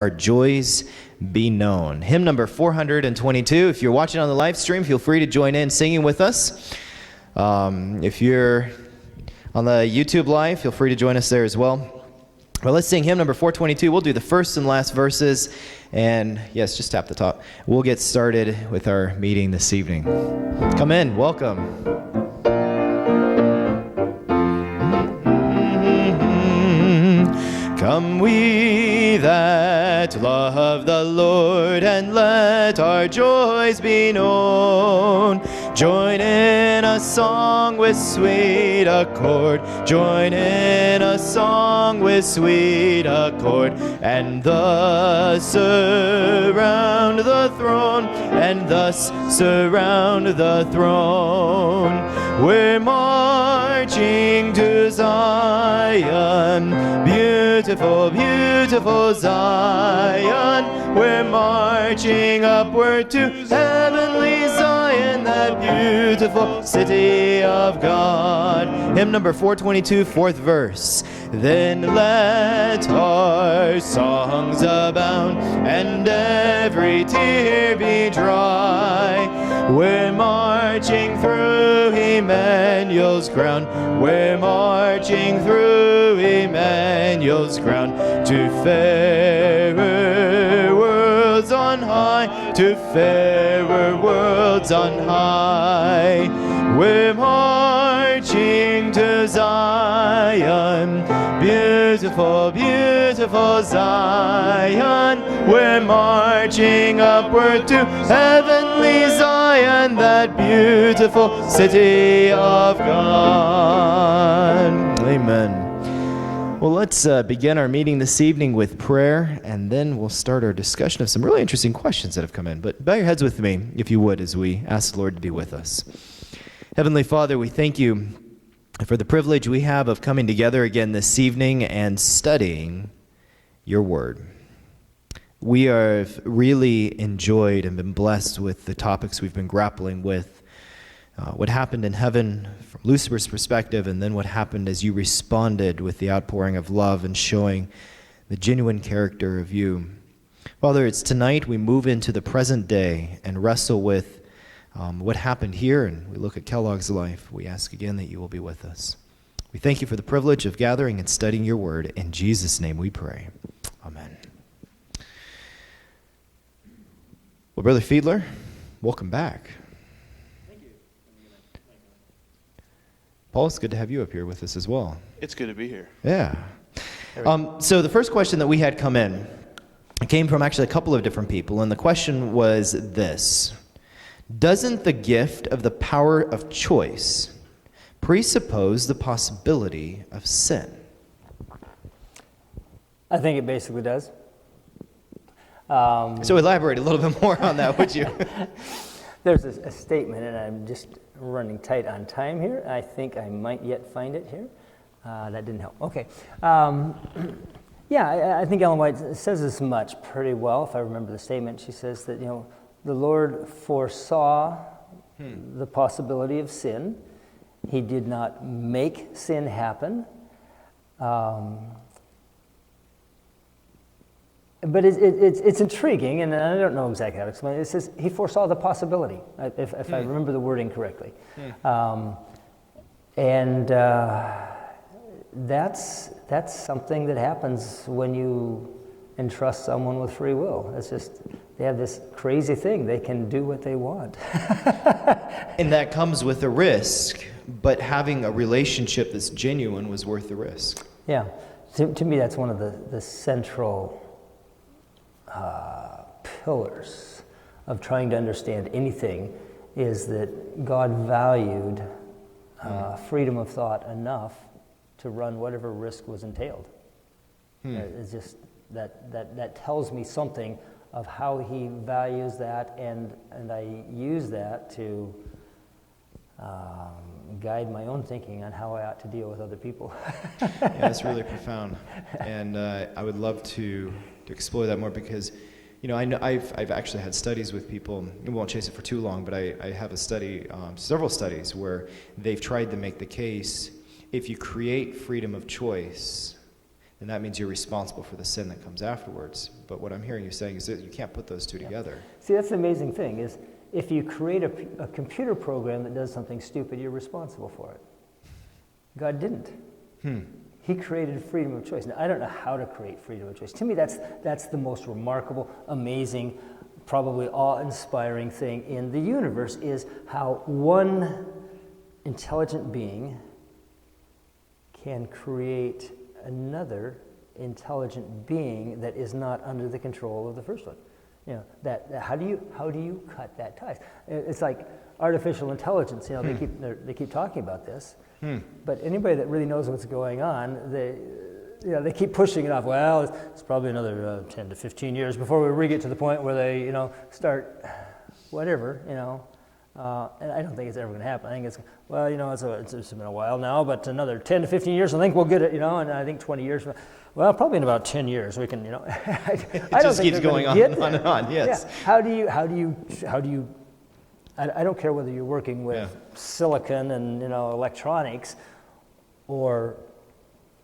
our joys be known. Hymn number 422. If you're watching on the live stream, feel free to join in singing with us. If you're on the YouTube live, feel free to join us there as well. Well, let's sing hymn number 422. We'll do the first and last verses. And yes, just tap the top. We'll get started with our meeting this evening. Come in. Welcome. Come we that love the Lord, and let our joys be known. Join in a song with sweet accord. Join in a song with sweet accord. And thus surround the throne. And thus surround the throne. We're marching to Zion. Beautiful, beautiful Zion. We're marching upward to heavenly Zion, that beautiful city of God. Hymn number 422, fourth verse. Then let our songs abound, and every tear be dry. We're marching through Emmanuel's ground. We're marching through Emmanuel's ground to fairer worlds on high, to fairer worlds on high. We're marching to Zion, beautiful, beautiful Zion. We're marching upward to heavenly Zion, that beautiful city of God. Amen. Well, let's begin our meeting this evening with prayer, and then we'll start our discussion of some really interesting questions that have come in. But bow your heads with me, if you would, as we ask the Lord to be with us. Heavenly Father, we thank you for the privilege we have of coming together again this evening and studying your word. We have really enjoyed and been blessed with the topics we've been grappling with. What happened in heaven from Lucifer's perspective, and then what happened as you responded with the outpouring of love and showing the genuine character of you. Father, it's tonight we move into the present day and wrestle with what happened here, and we look at Kellogg's life. We ask again that you will be with us. We thank you for the privilege of gathering and studying your word. In Jesus' name we pray. Amen. Well, Brother Fiedler, welcome back. Paul, it's good to have you up here with us as well. It's good to be here. Yeah. So the first question that we had come in came from actually a couple of different people, and the question was this: doesn't the gift of the power of choice presuppose the possibility of sin? I think it basically does. So elaborate a little bit more on that, would you? There's a statement, and I'm just running tight on time here. I think I might yet find it here. That didn't help. Okay. I think Ellen White says as much pretty well, if I remember the statement. She says that, the Lord foresaw the possibility of sin. He did not make sin happen. But it's intriguing, and I don't know exactly how to explain it. It says he foresaw the possibility, if I remember the wording correctly. That's something that happens when you entrust someone with free will. It's just, they have this crazy thing. They can do what they want. And that comes with a risk, but having a relationship that's genuine was worth the risk. Yeah. To me, that's one of the central pillars of trying to understand anything, is that God valued freedom of thought enough to run whatever risk was entailed. It's just that tells me something of how he values that, and I use that to guide my own thinking on how I ought to deal with other people. Yeah, that's really profound, and I would love to explore that more, because I know I've actually had studies with people. We won't chase it for too long, but I have a study, several studies where they've tried to make the case: if you create freedom of choice, and that means you're responsible for the sin that comes afterwards. But what I'm hearing you saying is that you can't put those two together. See, that's the amazing thing, is if you create a computer program that does something stupid, you're responsible for it. God didn't. He created freedom of choice. Now, I don't know how to create freedom of choice. To me, that's the most remarkable, amazing, probably awe-inspiring thing in the universe, is how one intelligent being can create another intelligent being that is not under the control of the first one. You know, how do you cut that ties? It's like artificial intelligence. You know, they keep talking about this, but anybody that really knows what's going on, they keep pushing it off. Well, it's probably another 10 to 15 years before we really get to the point where they, start whatever, and I don't think it's ever going to happen. I think it's been a while now, but another 10 to 15 years, I think we'll get it, and I think 20 years. Well, probably in about 10 years we can, It just keeps going on and on. Yes. Yeah. How do you? I don't care whether you're working with silicon and electronics, or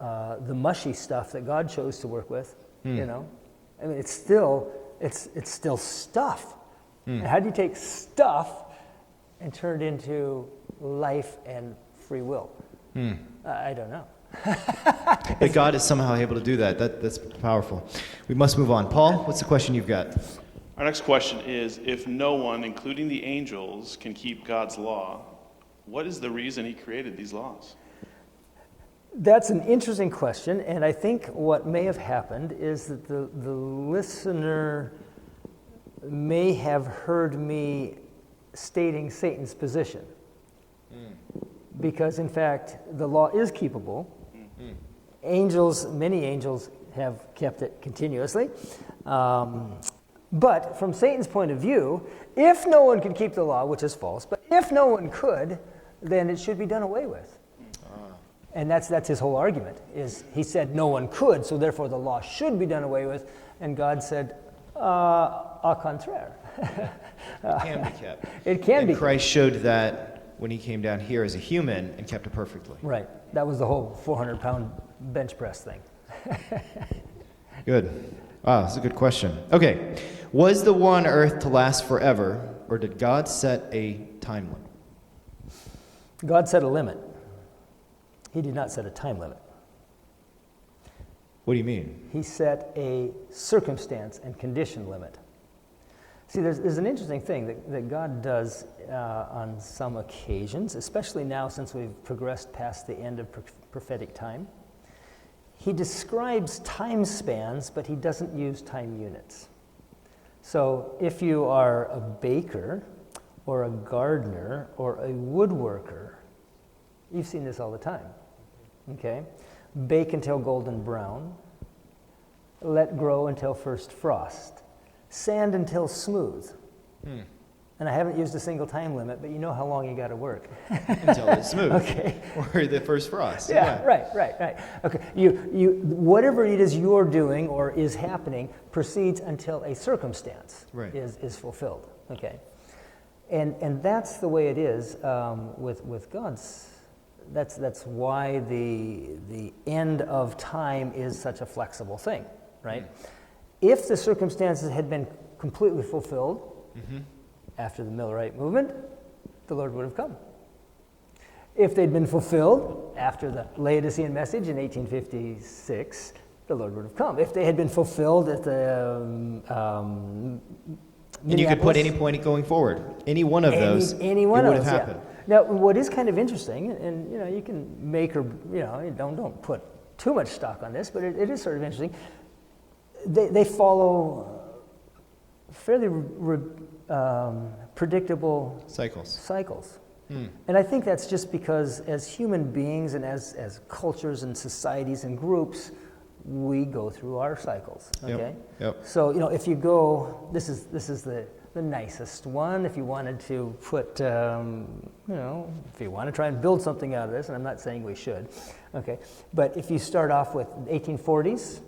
the mushy stuff that God chose to work with. I mean, it's still stuff. And how do you take stuff and turn it into life and free will? I don't know. But God is somehow able to do that. That's powerful. We must move on. Paul, what's the question you've got? Our next question is, if no one, including the angels, can keep God's law, what is the reason he created these laws? That's an interesting question, and I think what may have happened is that the listener may have heard me stating Satan's position. Because, in fact, the law is keepable. Many angels have kept it continuously. But from Satan's point of view, if no one could keep the law, which is false, but if no one could, then it should be done away with. And that's his whole argument, is he said no one could, so therefore the law should be done away with. And God said, au contraire. It can be kept. It can be. And Christ showed that when he came down here as a human and kept it perfectly. Right. That was the whole 400-pound bench press thing. Good. Wow, that's a good question. Okay. Was the war on earth to last forever, or did God set a time limit? God set a limit. He did not set a time limit. What do you mean? He set a circumstance and condition limit. See, there's an interesting thing that God does on some occasions, especially now since we've progressed past the end of prophetic time. He describes time spans, but he doesn't use time units. So if you are a baker or a gardener or a woodworker, you've seen this all the time, okay? Bake until golden brown, let grow until first frost, sand until smooth. And I haven't used a single time limit, but you know how long you got to work. Until it's smooth. Okay. Or the first frost. Yeah, right. Okay, you whatever it is you're doing or is happening proceeds until a circumstance is fulfilled. Okay, and that's the way it is with God's. That's why the end of time is such a flexible thing, right? If the circumstances had been completely fulfilled after the Millerite movement, the Lord would have come. If they'd been fulfilled after the Laodicean message in 1856, the Lord would have come. If they had been fulfilled at the and you could put any point going forward. Any one of those, any one it of would have those, happened. Yeah. Now, what is kind of interesting, and you can make or don't put too much stock on this, but it is sort of interesting. They follow fairly predictable cycles. And I think that's just because as human beings and as cultures and societies and groups, we go through our cycles. Okay. Yep. So if you go, this is the nicest one. If you wanted to put, if you want to try and build something out of this, and I'm not saying we should, okay. But if you start off with 1840s,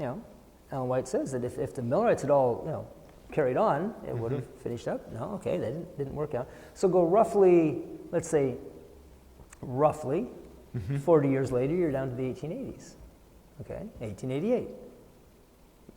Ellen White says that if the Millerites had all, carried on, it would have finished up. No, okay, they didn't work out. So go roughly, let's say, 40 years later, you're down to the 1880s. Okay, 1888,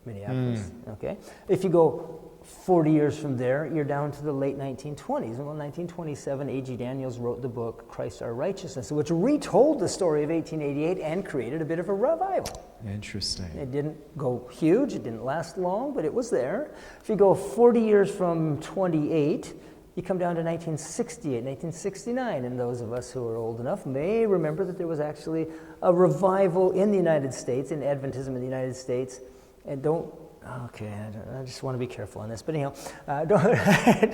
Minneapolis. Okay, if you go 40 years from there, you're down to the late 1920s. And in 1927, A.G. Daniels wrote the book Christ Our Righteousness, which retold the story of 1888 and created a bit of a revival. Interesting. It didn't go huge, it didn't last long, but it was there. If you go 40 years from 28, you come down to 1968, 1969, and those of us who are old enough may remember that there was actually a revival in the United States, in Adventism in the United States, and I just want to be careful on this, but anyhow,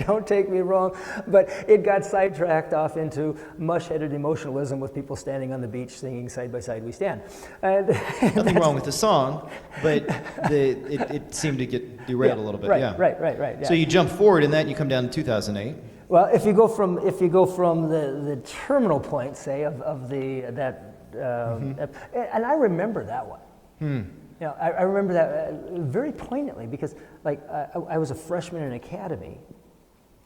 don't take me wrong, but it got sidetracked off into mush-headed emotionalism with people standing on the beach singing "Side by Side We Stand." Nothing wrong with the song, but it seemed to get derailed a little bit. Right, yeah. right. Yeah. So you jump forward in that, you come down to 2008. Well, if you go from the terminal point, say, of that, and I remember that one. You know, I remember that very poignantly because, like, I was a freshman in academy,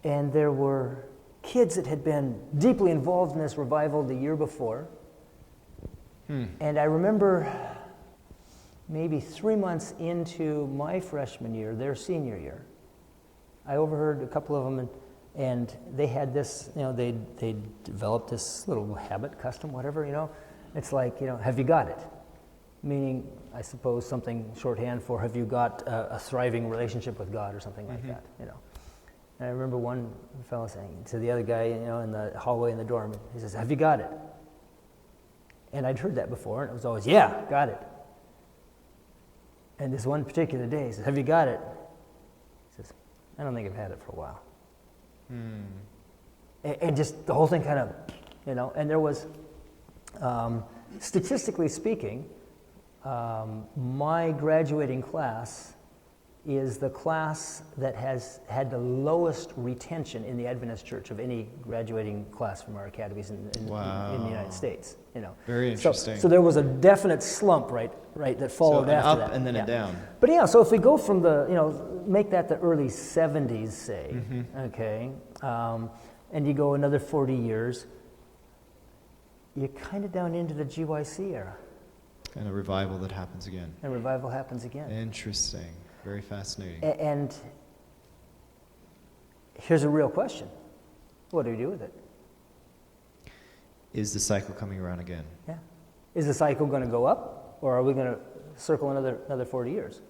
and there were kids that had been deeply involved in this revival the year before. And I remember maybe 3 months into my freshman year, their senior year, I overheard a couple of them, and they had this, you know, they developed this little habit, custom, whatever, you know. It's like, you know, have you got it? Meaning, I suppose, something shorthand for have you got a thriving relationship with God or something like that, you know. And I remember one fellow saying to the other guy, you know, in the hallway in the dorm, he says, have you got it? And I'd heard that before, and it was always, yeah, got it. And this one particular day, he says, have you got it? He says, I don't think I've had it for a while. And just the whole thing kind of, you know, and there was, statistically speaking, my graduating class is the class that has had the lowest retention in the Adventist Church of any graduating class from our academies in the United States. You know, very interesting. So there was a definite slump, right, that followed after that. Up and then a down. But yeah, so if we go from the, you know, make that the early 70s, say, okay, and you go another 40 years, you're kind of down into the GYC era. And a revival that happens again. And revival happens again. Interesting. Very fascinating. And here's a real question. What do we do with it? Is the cycle coming around again? Yeah. Is the cycle going to go up, or are we going to circle another 40 years?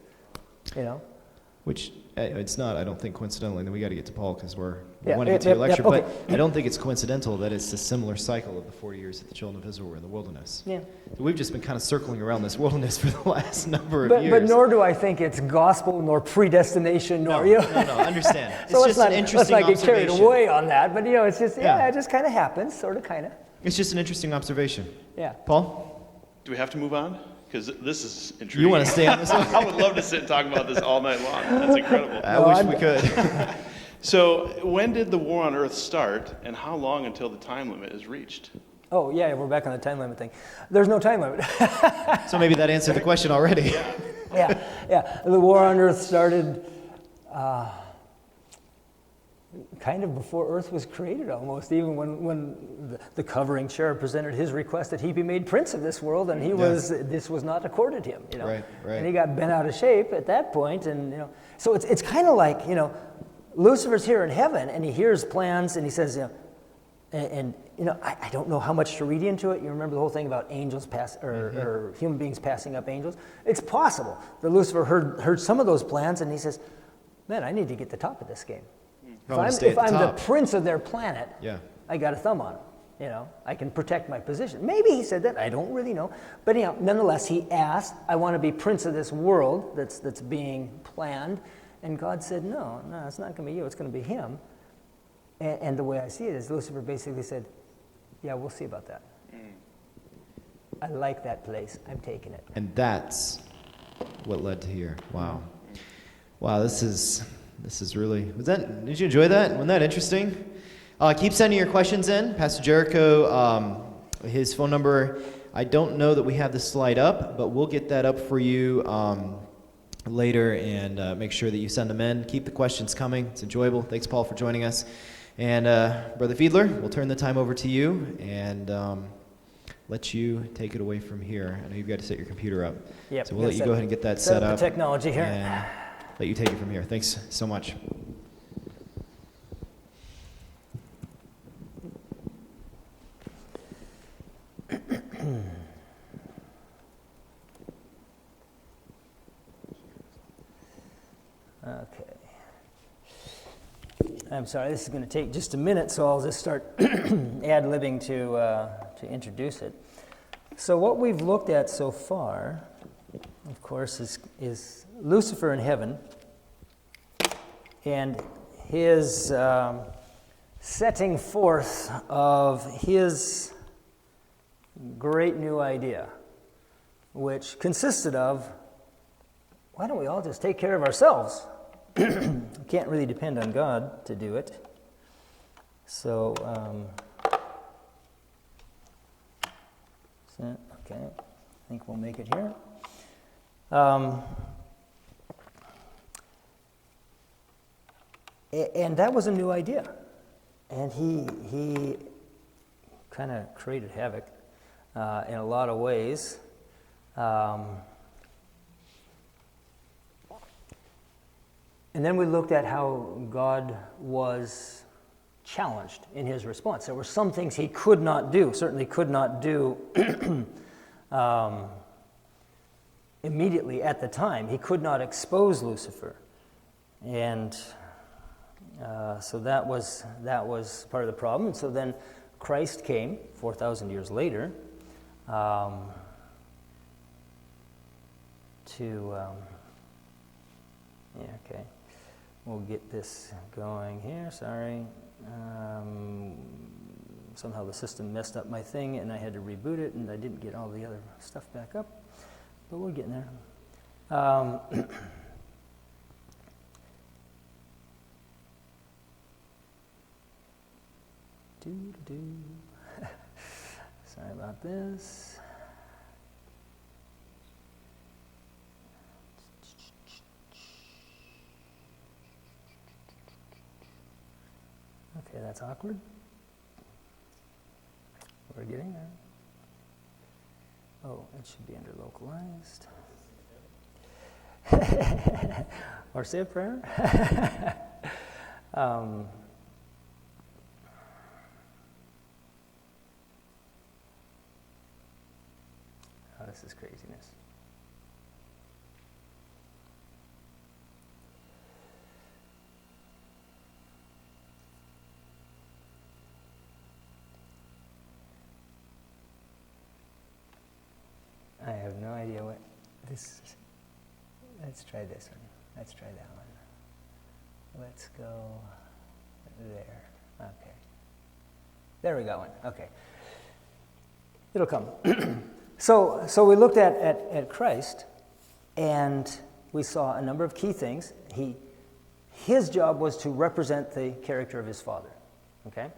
You know? Which, it's not, I don't think, coincidental, and then we got to get to Paul because we Yeah, want to get to your lecture, okay. but I don't think it's coincidental that it's a similar cycle of the 40 years that the children of Israel were in the wilderness. Yeah. So we've just been kind of circling around this wilderness for the last number of years. But nor do I think it's gospel, nor predestination, nor... No, understand. It's so just an interesting let's not get carried observation. away on that, but, you know, it's just, Yeah. it just kind of happens, sort of, kind of. It's just an interesting observation. Yeah. Paul? Do we have to move on? Because this is intriguing. You want to stay on this one? I would love to sit and talk about this all night long. That's incredible. I wish we could. So, when did the war on earth start, and how long until the time limit is reached? Oh, yeah, we're back on the time limit thing. There's no time limit. So maybe that answered the question already. Yeah. The war on earth started kind of before earth was created almost, even when the covering cherub presented his request that he be made prince of this world, and this was not accorded him, you know. Right. And he got bent out of shape at that point, and, you know, so it's kind of like, you know, Lucifer's here in heaven, and he hears plans, and he says, you know, and you know, I don't know how much to read into it. You remember the whole thing about angels or human beings passing up angels? It's possible that Lucifer heard some of those plans, and he says, man, I need to get the top of this game. If I'm the prince of their planet, I got a thumb on him. You know, I can protect my position. Maybe he said that. I don't really know. But anyhow, nonetheless, he asked, I want to be prince of this world that's being planned. And God said, no, it's not going to be you. It's going to be him. And the way I see it is Lucifer basically said, yeah, we'll see about that. I like that place. I'm taking it. And that's what led to here. Wow. Wow, this is really, did you enjoy that? Wasn't that interesting? Keep sending your questions in. Pastor Jericho, his phone number, I don't know that we have the slide up, but we'll get that up for you later, and make sure that you send them in. Keep the questions coming. It's enjoyable. Thanks, Paul, for joining us. And Brother Fiedler, we'll turn the time over to you, and let you take it away from here. I know you've got to set your computer up. Yep, So we'll let you go ahead and get that set up. The technology here. And let you take it from here. Thanks so much. Okay. I'm sorry, this is going to take just a minute, so I'll just start ad-libbing to introduce it. So what we've looked at so far, of course, is Lucifer in heaven and his setting forth of his great new idea, which consisted of, why don't we all just take care of ourselves? We can't really depend on God to do it. So, okay, I think we'll make it here. And that was a new idea. And he kind of created havoc in a lot of ways. And then we looked at how God was challenged in his response. There were some things he could not do, certainly could not do immediately at the time. He could not expose Lucifer. And so that was part of the problem. And so then Christ came 4,000 years later okay. We'll get this going here. Sorry. Somehow the system messed up my thing, and I had to reboot it, and I didn't get all the other stuff back up. But we're getting there. Sorry about this. Okay, that's awkward. We're getting there. Oh, it should be under localized. Or say a prayer. Oh, this is craziness. I have no idea what this is. Let's try this one. Let's try that one. Let's go there. Okay. There we got one. Okay. It'll come. So we looked at Christ, and we saw a number of key things. His job was to represent the character of his Father. Okay?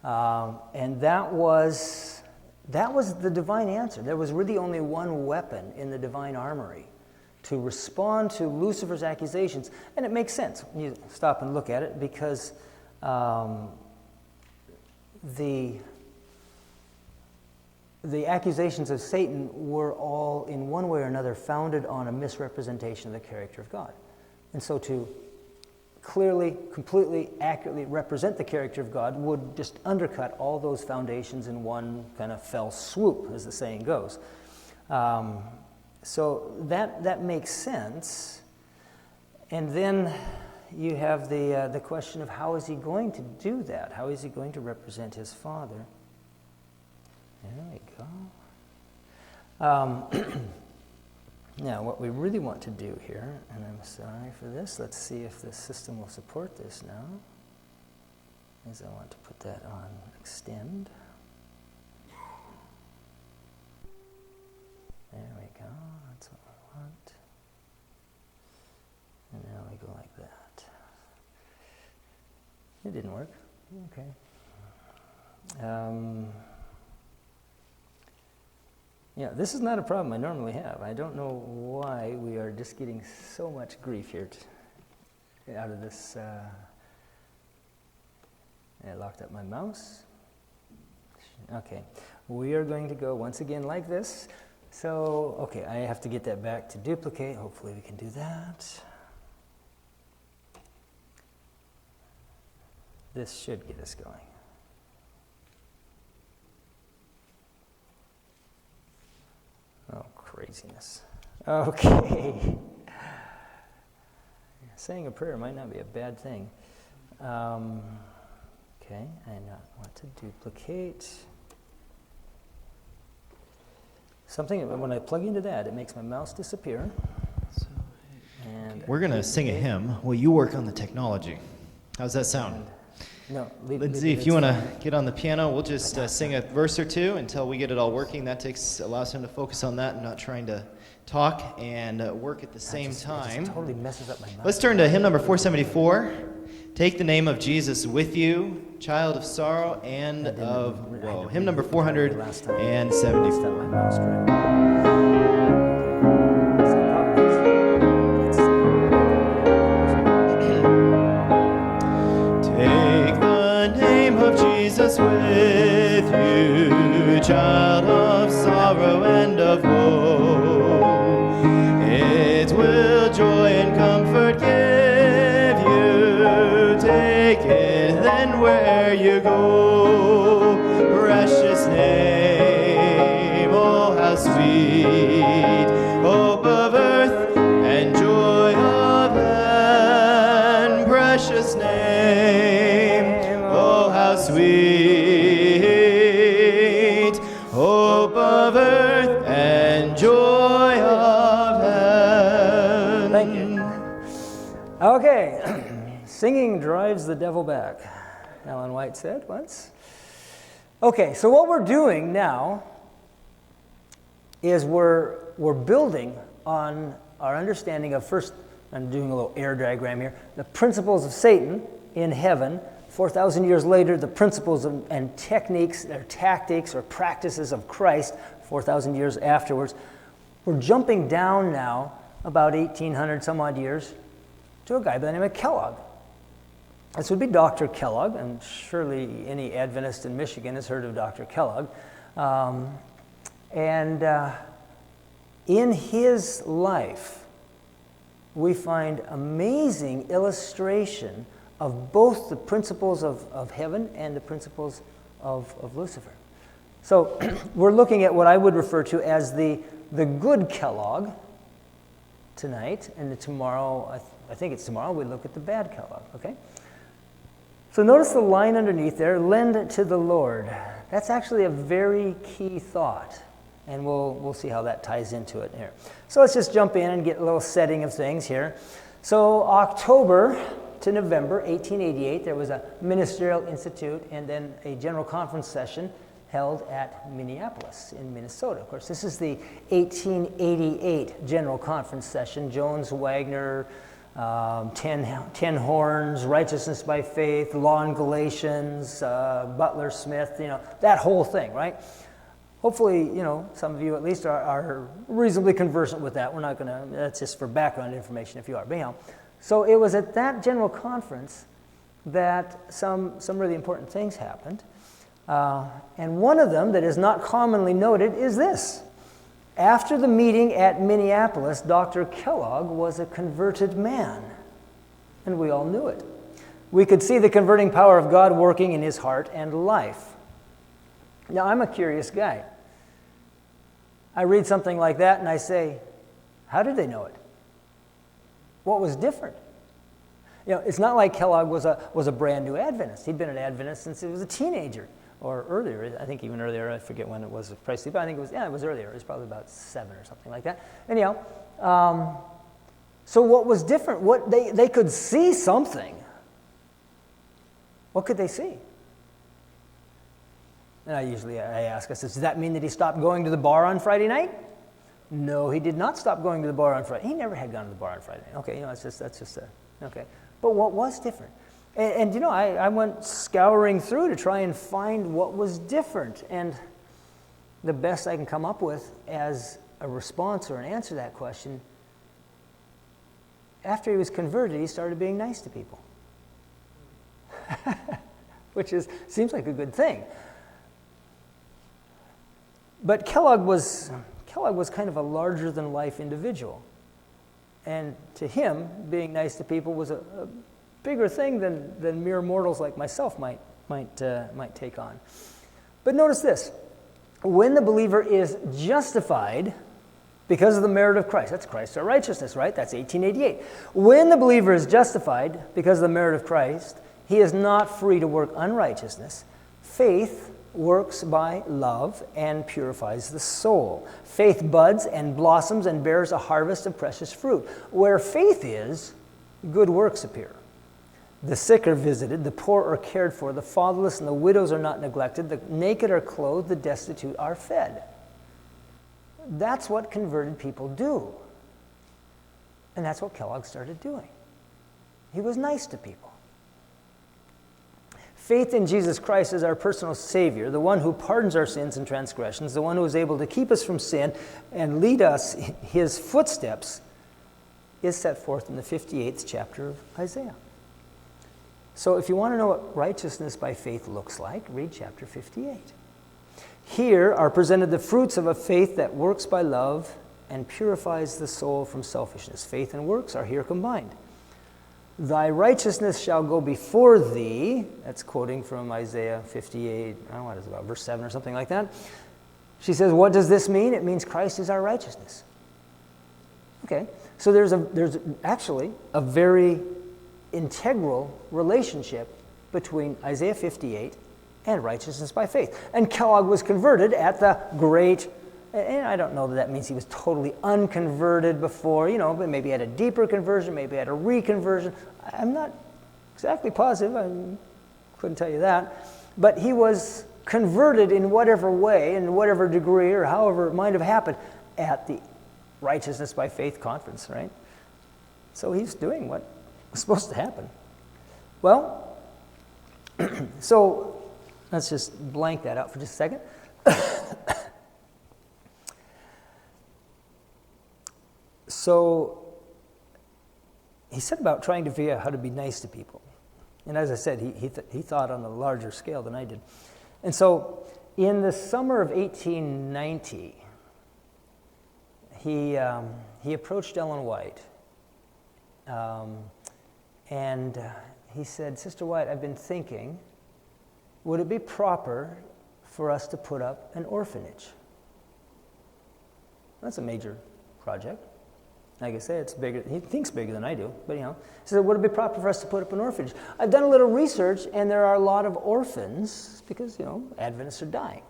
And that was the divine answer. There was really only one weapon in the divine armory to respond to Lucifer's accusations. And it makes sense when you stop and look at it, because the accusations of Satan were all, in one way or another, founded on a misrepresentation of the character of God. And so to clearly, completely, accurately represent the character of God would just undercut all those foundations in one kind of fell swoop, as the saying goes. So that makes sense. And then you have the question of, how is he going to do that? How is he going to represent his Father? There we go. Now, what we really want to do here, and I'm sorry for this, let's see if the system will support this now, is I want to put that on extend. There we go, that's what we want. And now we go like that. It didn't work. Okay. Yeah, this is not a problem I normally have. I don't know why we are just getting so much grief here out of this. I locked up my mouse. Okay, we are going to go once again like this. So, okay, I have to get that back to duplicate. Hopefully we can do that. This should get us going. Oh, craziness. Okay. Saying a prayer might not be a bad thing. Okay, I want to duplicate. Something, when I plug into that, it makes my mouse disappear. And We're going to sing a hymn. Will you work on the technology? How's that sound? No, Lindsay, if you want to get on the piano, we'll just sing a verse or two until we get it all working. That allows him to focus on that and not trying to talk and work at the same time. It just totally messes up my mouth. Let's turn to hymn number 474. Take the name of Jesus with you, child of sorrow and of woe. Hymn number 474. Jesus with you, child of sorrow and of woe. It will joy and comfort give you. Take it then where you go. Precious name, oh how sweet, hope of earth and joy of heaven. Precious name, oh how sweet, hope of earth and joy of heaven. Thank you. Okay, singing drives the devil back, Ellen White said once. Okay, so what we're doing now is we're building on our understanding of, first, I'm doing a little air diagram here, the principles of Satan in heaven. 4,000 years later, the principles and techniques, or tactics, or practices of Christ, 4,000 years afterwards. We're jumping down now about 1,800 some odd years to a guy by the name of Kellogg. This would be Dr. Kellogg, and surely any Adventist in Michigan has heard of Dr. Kellogg. In his life, we find amazing illustration of both the principles of heaven and the principles of Lucifer. So we're looking at what I would refer to as the good Kellogg tonight, and tomorrow, I think it's tomorrow, we look at the bad Kellogg, okay? So notice the line underneath there, lend to the Lord. That's actually a very key thought, and we'll see how that ties into it here. So let's just jump in and get a little setting of things here. So October to November 1888, there was a ministerial institute and then a general conference session held at Minneapolis in Minnesota. Of course, this is the 1888 general conference session. Jones, Wagner, 10 Horns, Righteousness by Faith, Law and Galatians, Butler Smith, that whole thing, right? Hopefully, some of you at least are reasonably conversant with that. We're not going to, that's just for background information if you are. But anyhow, so it was at that general conference that some really important things happened. And one of them that is not commonly noted is this. After the meeting at Minneapolis, Dr. Kellogg was a converted man. And we all knew it. We could see the converting power of God working in his heart and life. Now, I'm a curious guy. I read something like that and I say, how did they know it? What was different? It's not like Kellogg was a brand new Adventist. He'd been an Adventist since he was a teenager, or earlier. I think even earlier. I forget when it was precisely, but I think it was earlier. It was probably about 7 or something like that. Anyhow, so what was different? What they could see something. What could they see? And I ask us, does that mean that he stopped going to the bar on Friday night? No, he did not stop going to the bar on Friday. He never had gone to the bar on Friday. Okay, that's just okay. But what was different? And I went scouring through to try and find what was different. And the best I can come up with as a response or an answer to that question, after he was converted, he started being nice to people. Which seems like a good thing. But Kellogg was kind of a larger-than-life individual. And to him, being nice to people was a bigger thing than mere mortals like myself might take on. But notice this. When the believer is justified because of the merit of Christ, that's Christ's our righteousness, right? That's 1888. When the believer is justified because of the merit of Christ, he is not free to work unrighteousness. Faith works by love and purifies the soul. Faith buds and blossoms and bears a harvest of precious fruit. Where faith is, good works appear. The sick are visited, the poor are cared for, the fatherless and the widows are not neglected, the naked are clothed, the destitute are fed. That's what converted people do. And that's what Kellogg started doing. He was nice to people. Faith in Jesus Christ as our personal Savior, the one who pardons our sins and transgressions, the one who is able to keep us from sin and lead us in his footsteps, is set forth in the 58th chapter of Isaiah. So if you want to know what righteousness by faith looks like, read chapter 58. Here are presented the fruits of a faith that works by love and purifies the soul from selfishness. Faith and works are here combined. Thy righteousness shall go before thee. That's quoting from Isaiah 58, I don't know what it's about, verse 7 or something like that. She says, what does this mean? It means Christ is our righteousness. Okay, so there's actually a very integral relationship between Isaiah 58 and righteousness by faith. And Kellogg was converted at the great, and I don't know that means he was totally unconverted before, but maybe he had a deeper conversion, maybe he had a reconversion. I'm not exactly positive, I couldn't tell you that. But he was converted in whatever way, in whatever degree, or however it might have happened at the Righteousness by Faith conference, right? So he's doing what was supposed to happen. Well, so let's just blank that out for just a second. So he set about trying to figure out how to be nice to people. And as I said, he thought on a larger scale than I did. And so in the summer of 1890, he approached Ellen White. And he said, Sister White, I've been thinking, would it be proper for us to put up an orphanage? That's a major project. Like I say, it's bigger. He thinks bigger than I do, but he said, would it be proper for us to put up an orphanage? I've done a little research, and there are a lot of orphans because, Adventists are dying.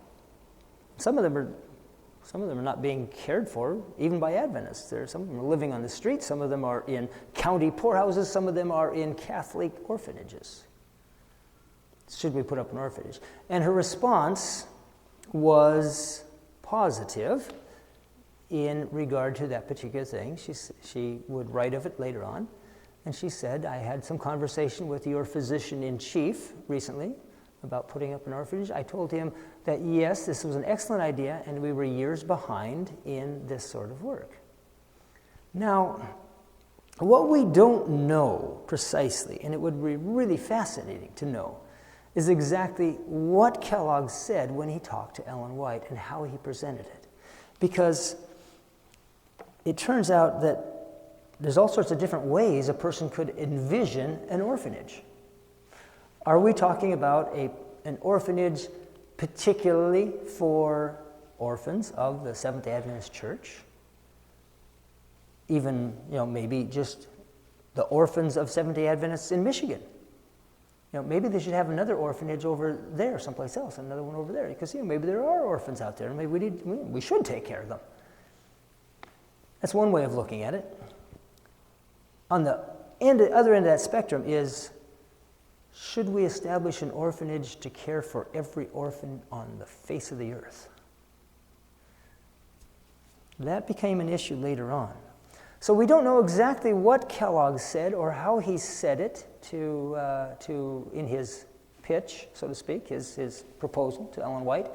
Some of them are not being cared for, even by Adventists. Some of them are living on the streets. Some of them are in county poorhouses. Some of them are in Catholic orphanages. Should we put up an orphanage? And her response was positive in regard to that particular thing. She would write of it later on. And she said, I had some conversation with your physician-in-chief recently about putting up an orphanage. I told him that, yes, this was an excellent idea, and we were years behind in this sort of work. Now, what we don't know precisely, and it would be really fascinating to know, is exactly what Kellogg said when he talked to Ellen White and how he presented it. Because it turns out that there's all sorts of different ways a person could envision an orphanage. Are we talking about an orphanage particularly for orphans of the Seventh-day Adventist Church? Even, maybe just the orphans of Seventh-day Adventists in Michigan. Maybe they should have another orphanage over there, someplace else, another one over there, because maybe there are orphans out there, and maybe we should take care of them. That's one way of looking at it. On the other end of that spectrum is, should we establish an orphanage to care for every orphan on the face of the earth? That became an issue later on. So we don't know exactly what Kellogg said or how he said it in his pitch, so to speak, his proposal to Ellen White.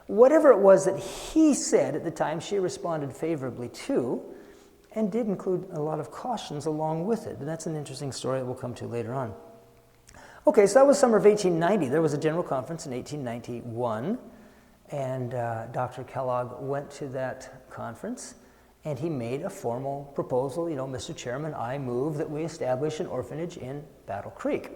Whatever it was that he said at the time, she responded favorably to, and did include a lot of cautions along with it. And that's an interesting story that we'll come to later on. Okay, so that was summer of 1890. There was a general conference in 1891, And Dr. Kellogg went to that conference, and he made a formal proposal. Mr. Chairman, I move that we establish an orphanage in Battle Creek.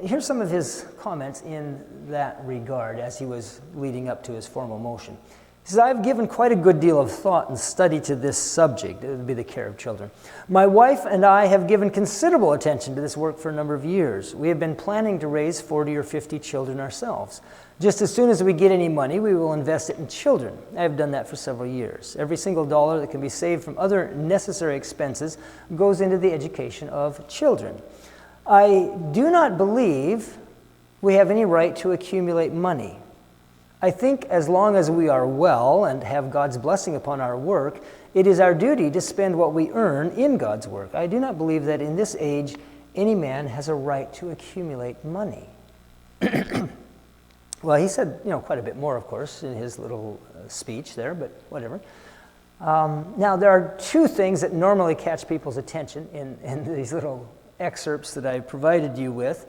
Here's some of his comments in that regard as he was leading up to his formal motion. He says, I've given quite a good deal of thought and study to this subject. It would be the care of children. My wife and I have given considerable attention to this work for a number of years. We have been planning to raise 40 or 50 children ourselves. Just as soon as we get any money, we will invest it in children. I have done that for several years. Every single dollar that can be saved from other necessary expenses goes into the education of children. I do not believe we have any right to accumulate money. I think as long as we are well and have God's blessing upon our work, it is our duty to spend what we earn in God's work. I do not believe that in this age any man has a right to accumulate money. Well, he said, quite a bit more, of course, in his little speech there, but whatever. Now, there are two things that normally catch people's attention in these little excerpts that I provided you with.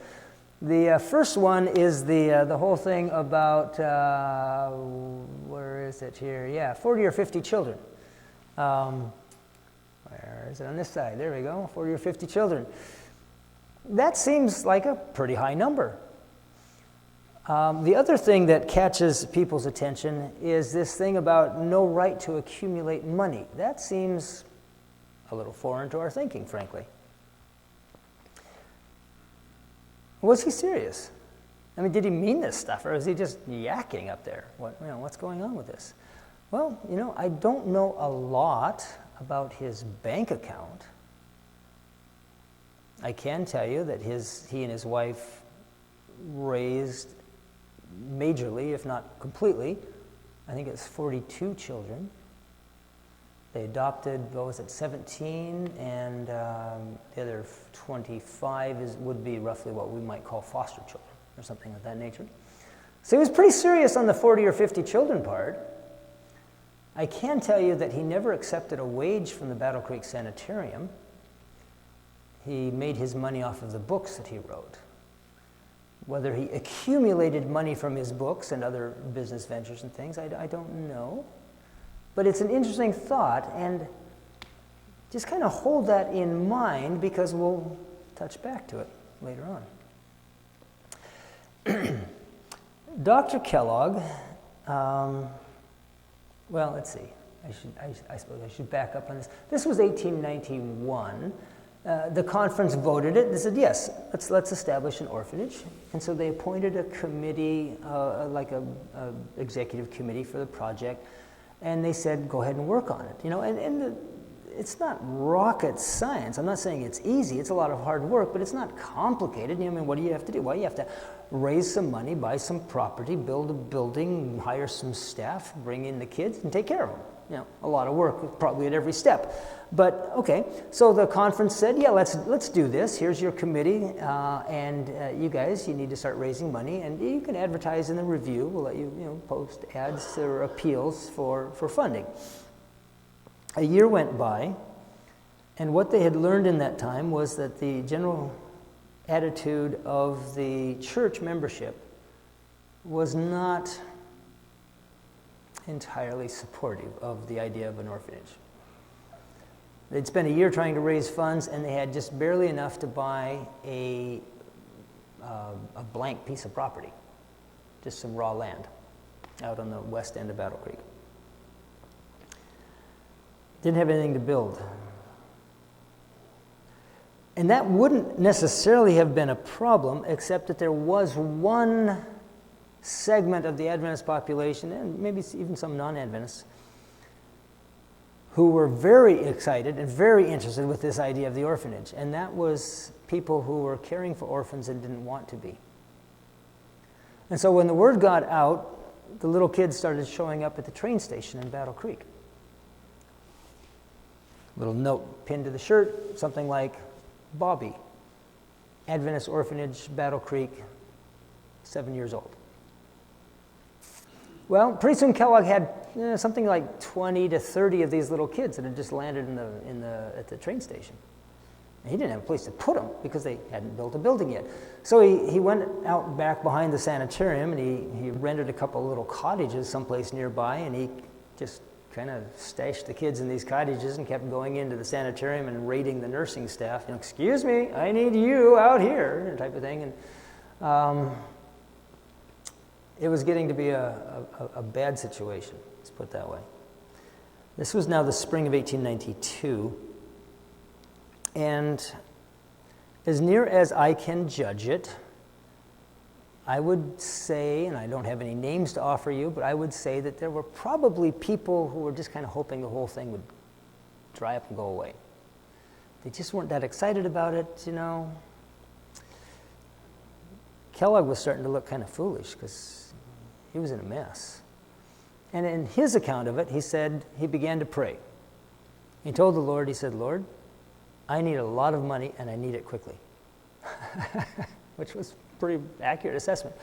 The first one is the whole thing about, where is it here? Yeah, 40 or 50 children. Where is it? On this side. There we go, 40 or 50 children. That seems like a pretty high number. The other thing that catches people's attention is this thing about no right to accumulate money. That seems a little foreign to our thinking, frankly. Was he serious? I mean, did he mean this stuff, or is he just yakking up there? What's going on with this? Well, I don't know a lot about his bank account. I can tell you that he and his wife raised majorly, if not completely, I think it's 42 children. They adopted, 17, and the other 25 would be roughly what we might call foster children, or something of that nature. So he was pretty serious on the 40 or 50 children part. I can tell you that he never accepted a wage from the Battle Creek Sanitarium. He made his money off of the books that he wrote. Whether he accumulated money from his books and other business ventures and things, I don't know. But it's an interesting thought, and just kind of hold that in mind because we'll touch back to it later on. Dr. Kellogg, well, let's see. I suppose I should back up on this. This was 1891. The conference voted it. They said, yes, let's establish an orphanage. And so they appointed a committee, like a executive committee for the project. And they said, go ahead and work on it. It's not rocket science. I'm not saying it's easy. It's a lot of hard work, but it's not complicated. What do you have to do? Well, you have to raise some money, buy some property, build a building, hire some staff, bring in the kids, and take care of them. A lot of work probably at every step. But, okay, so the conference said, yeah, let's do this. Here's your committee, and you guys, you need to start raising money, and you can advertise in the review. We'll let you, post ads or appeals for funding. A year went by, and what they had learned in that time was that the general attitude of the church membership was not entirely supportive of the idea of an orphanage. They'd spent a year trying to raise funds, and they had just barely enough to buy a blank piece of property, just some raw land out on the west end of Battle Creek. Didn't have anything to build. And that wouldn't necessarily have been a problem, except that there was one segment of the Adventist population, and maybe even some non-Adventists, who were very excited and very interested with this idea of the orphanage. And that was people who were caring for orphans and didn't want to be. And so when the word got out, the little kids started showing up at the train station in Battle Creek. Little note pinned to the shirt, something like, Bobby, Adventist Orphanage, Battle Creek, 7 years old. Well, pretty soon Kellogg had something like 20 to 30 of these little kids that had just landed at the train station. And he didn't have a place to put them because they hadn't built a building yet. So he went out back behind the sanitarium, and he rented a couple little cottages someplace nearby, and he just kind of stashed the kids in these cottages and kept going into the sanitarium and raiding the nursing staff. Excuse me, I need you out here, type of thing. And it was getting to be a bad situation, let's put it that way. This was now the spring of 1892, and as near as I can judge it, I would say, and I don't have any names to offer you, but I would say that there were probably people who were just kind of hoping the whole thing would dry up and go away. They just weren't that excited about it, Kellogg was starting to look kind of foolish because he was in a mess. And in his account of it, he said he began to pray. He told the Lord, he said, Lord, I need a lot of money and I need it quickly. Which was a pretty accurate assessment.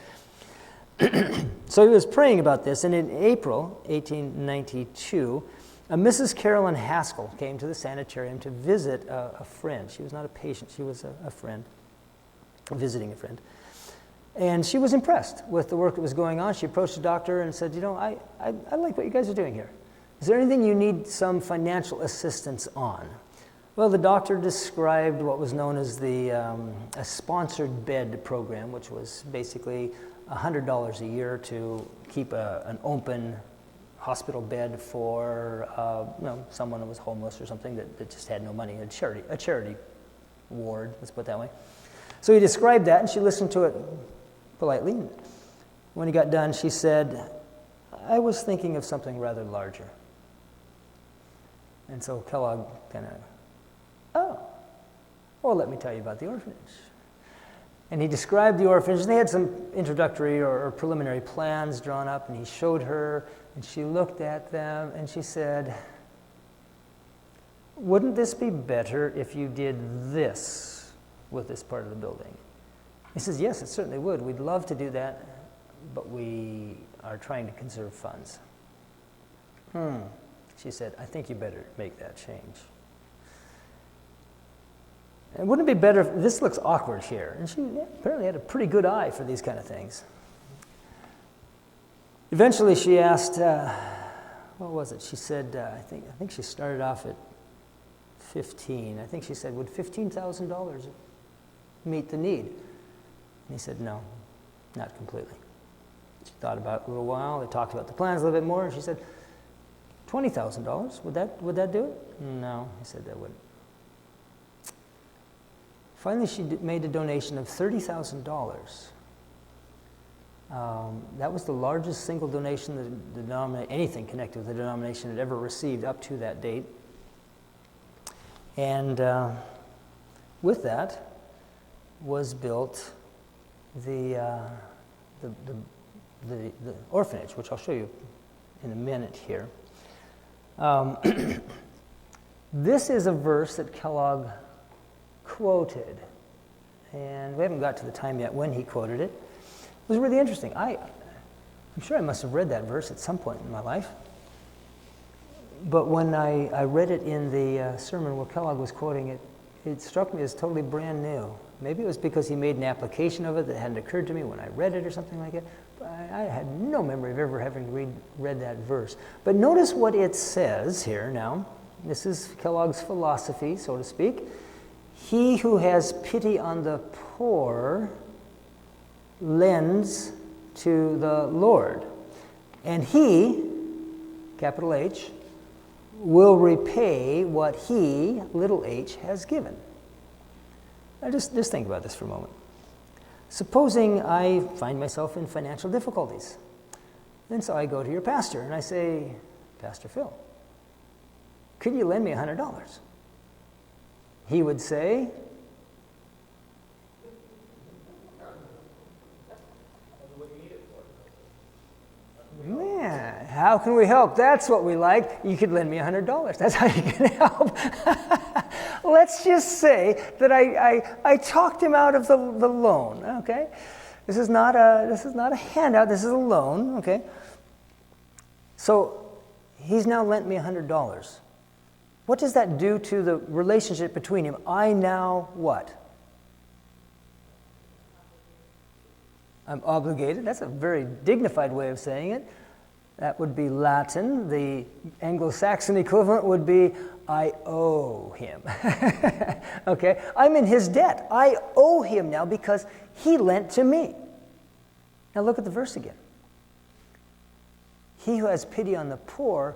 So he was praying about this, and in April 1892, Mrs. Carolyn Haskell came to the sanitarium to visit a friend. She was not a patient, she was a friend, visiting a friend. And she was impressed with the work that was going on. She approached the doctor and said, I like what you guys are doing here. Is there anything you need some financial assistance on? Well, the doctor described what was known as a sponsored bed program, which was basically $100 a year to keep an open hospital bed for someone who was homeless or something that just had no money, a charity ward, let's put it that way. So he described that, and she listened to it politely. When he got done, she said, I was thinking of something rather larger. And so Kellogg kind of, let me tell you about the orphanage. And he described the orphanage. They had some introductory or preliminary plans drawn up, and he showed her, and she looked at them, and she said, wouldn't this be better if you did this with this part of the building? He says, yes, it certainly would. We'd love to do that, but we are trying to conserve funds. She said, I think you better make that change. And wouldn't it be better if this looks awkward here? And she apparently had a pretty good eye for these kind of things. Eventually she asked, what was it? She said, I think she started off at 15. I think she said, would $15,000 meet the need? And he said, no, not completely. She thought about it a little while. They talked about the plans a little bit more, and she said, $20,000, would that do it? No, he said that wouldn't. Finally, she made a donation of $30,000. That was the largest single donation that anything connected with the denomination had ever received up to that date. And with that was built the orphanage, which I'll show you in a minute here. This is a verse that Kellogg quoted, and we haven't got to the time yet when he quoted it. It was really interesting. I'm sure I must have read that verse at some point in my life, but when I read it in the sermon where Kellogg was quoting it, it struck me as totally brand new. Maybe it was because he made an application of it that hadn't occurred to me when I read it or something like that. But I had no memory of ever having read that verse. But notice what it says here now. This is Kellogg's philosophy, so to speak. He who has pity on the poor lends to the Lord, and he, capital H, will repay what he, little h, has given. Now just think about this for a moment. Supposing I find myself in financial difficulties. And so I go to your pastor and I say, Pastor Phil, could you lend me $100? He would say, man, how can we help? That's what we like. You could lend me $100. That's how you can help. Let's just say that I talked him out of the loan. Okay, this is not a handout. This is a loan. Okay, so he's now lent me $100. What does that do to the relationship between him? I now what? I'm obligated. That's a very dignified way of saying it. That would be Latin. The Anglo-Saxon equivalent would be, I owe him. Okay? I'm in his debt. I owe him now because he lent to me. Now look at the verse again. He who has pity on the poor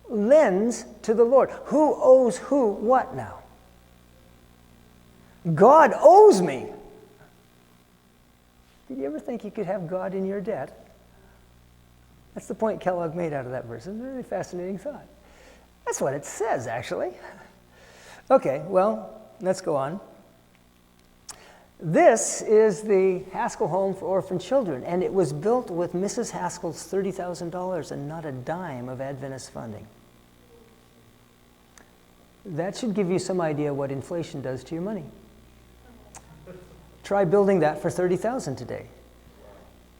lends to the Lord. Who owes who what now? God owes me. Did you ever think you could have God in your debt? That's the point Kellogg made out of that verse. It's a really fascinating thought. That's what it says, actually. Okay, well, let's go on. This is the Haskell Home for Orphan Children, and it was built with Mrs. Haskell's $30,000 and not a dime of Adventist funding. That should give you some idea what inflation does to your money. Try building that for $30,000 today.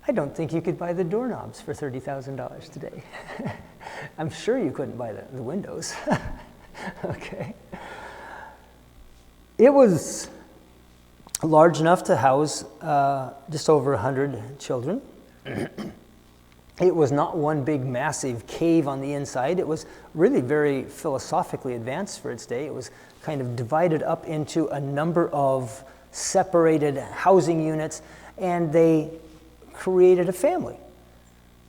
I don't think you could buy the doorknobs for $30,000 today. I'm sure you couldn't buy the windows. Okay. It was large enough to house just over 100 children. It was not one big massive cave on the inside. It was really very philosophically advanced for its day. It was kind of divided up into a number of separated housing units, and they created a family.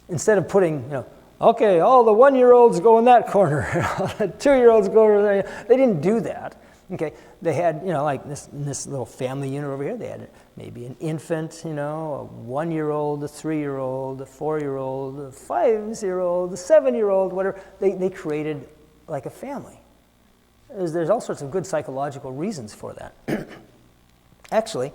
Instead of putting, okay, all the 1-year-olds go in that corner, all the 2-year-olds go over there. They didn't do that. Okay, they had, like this little family unit over here, they had maybe an infant, a 1-year-old, a 3-year-old, a 4-year-old, a 5-year-old, a 7-year-old, whatever. They created like a family. There's all sorts of good psychological reasons for that. Actually,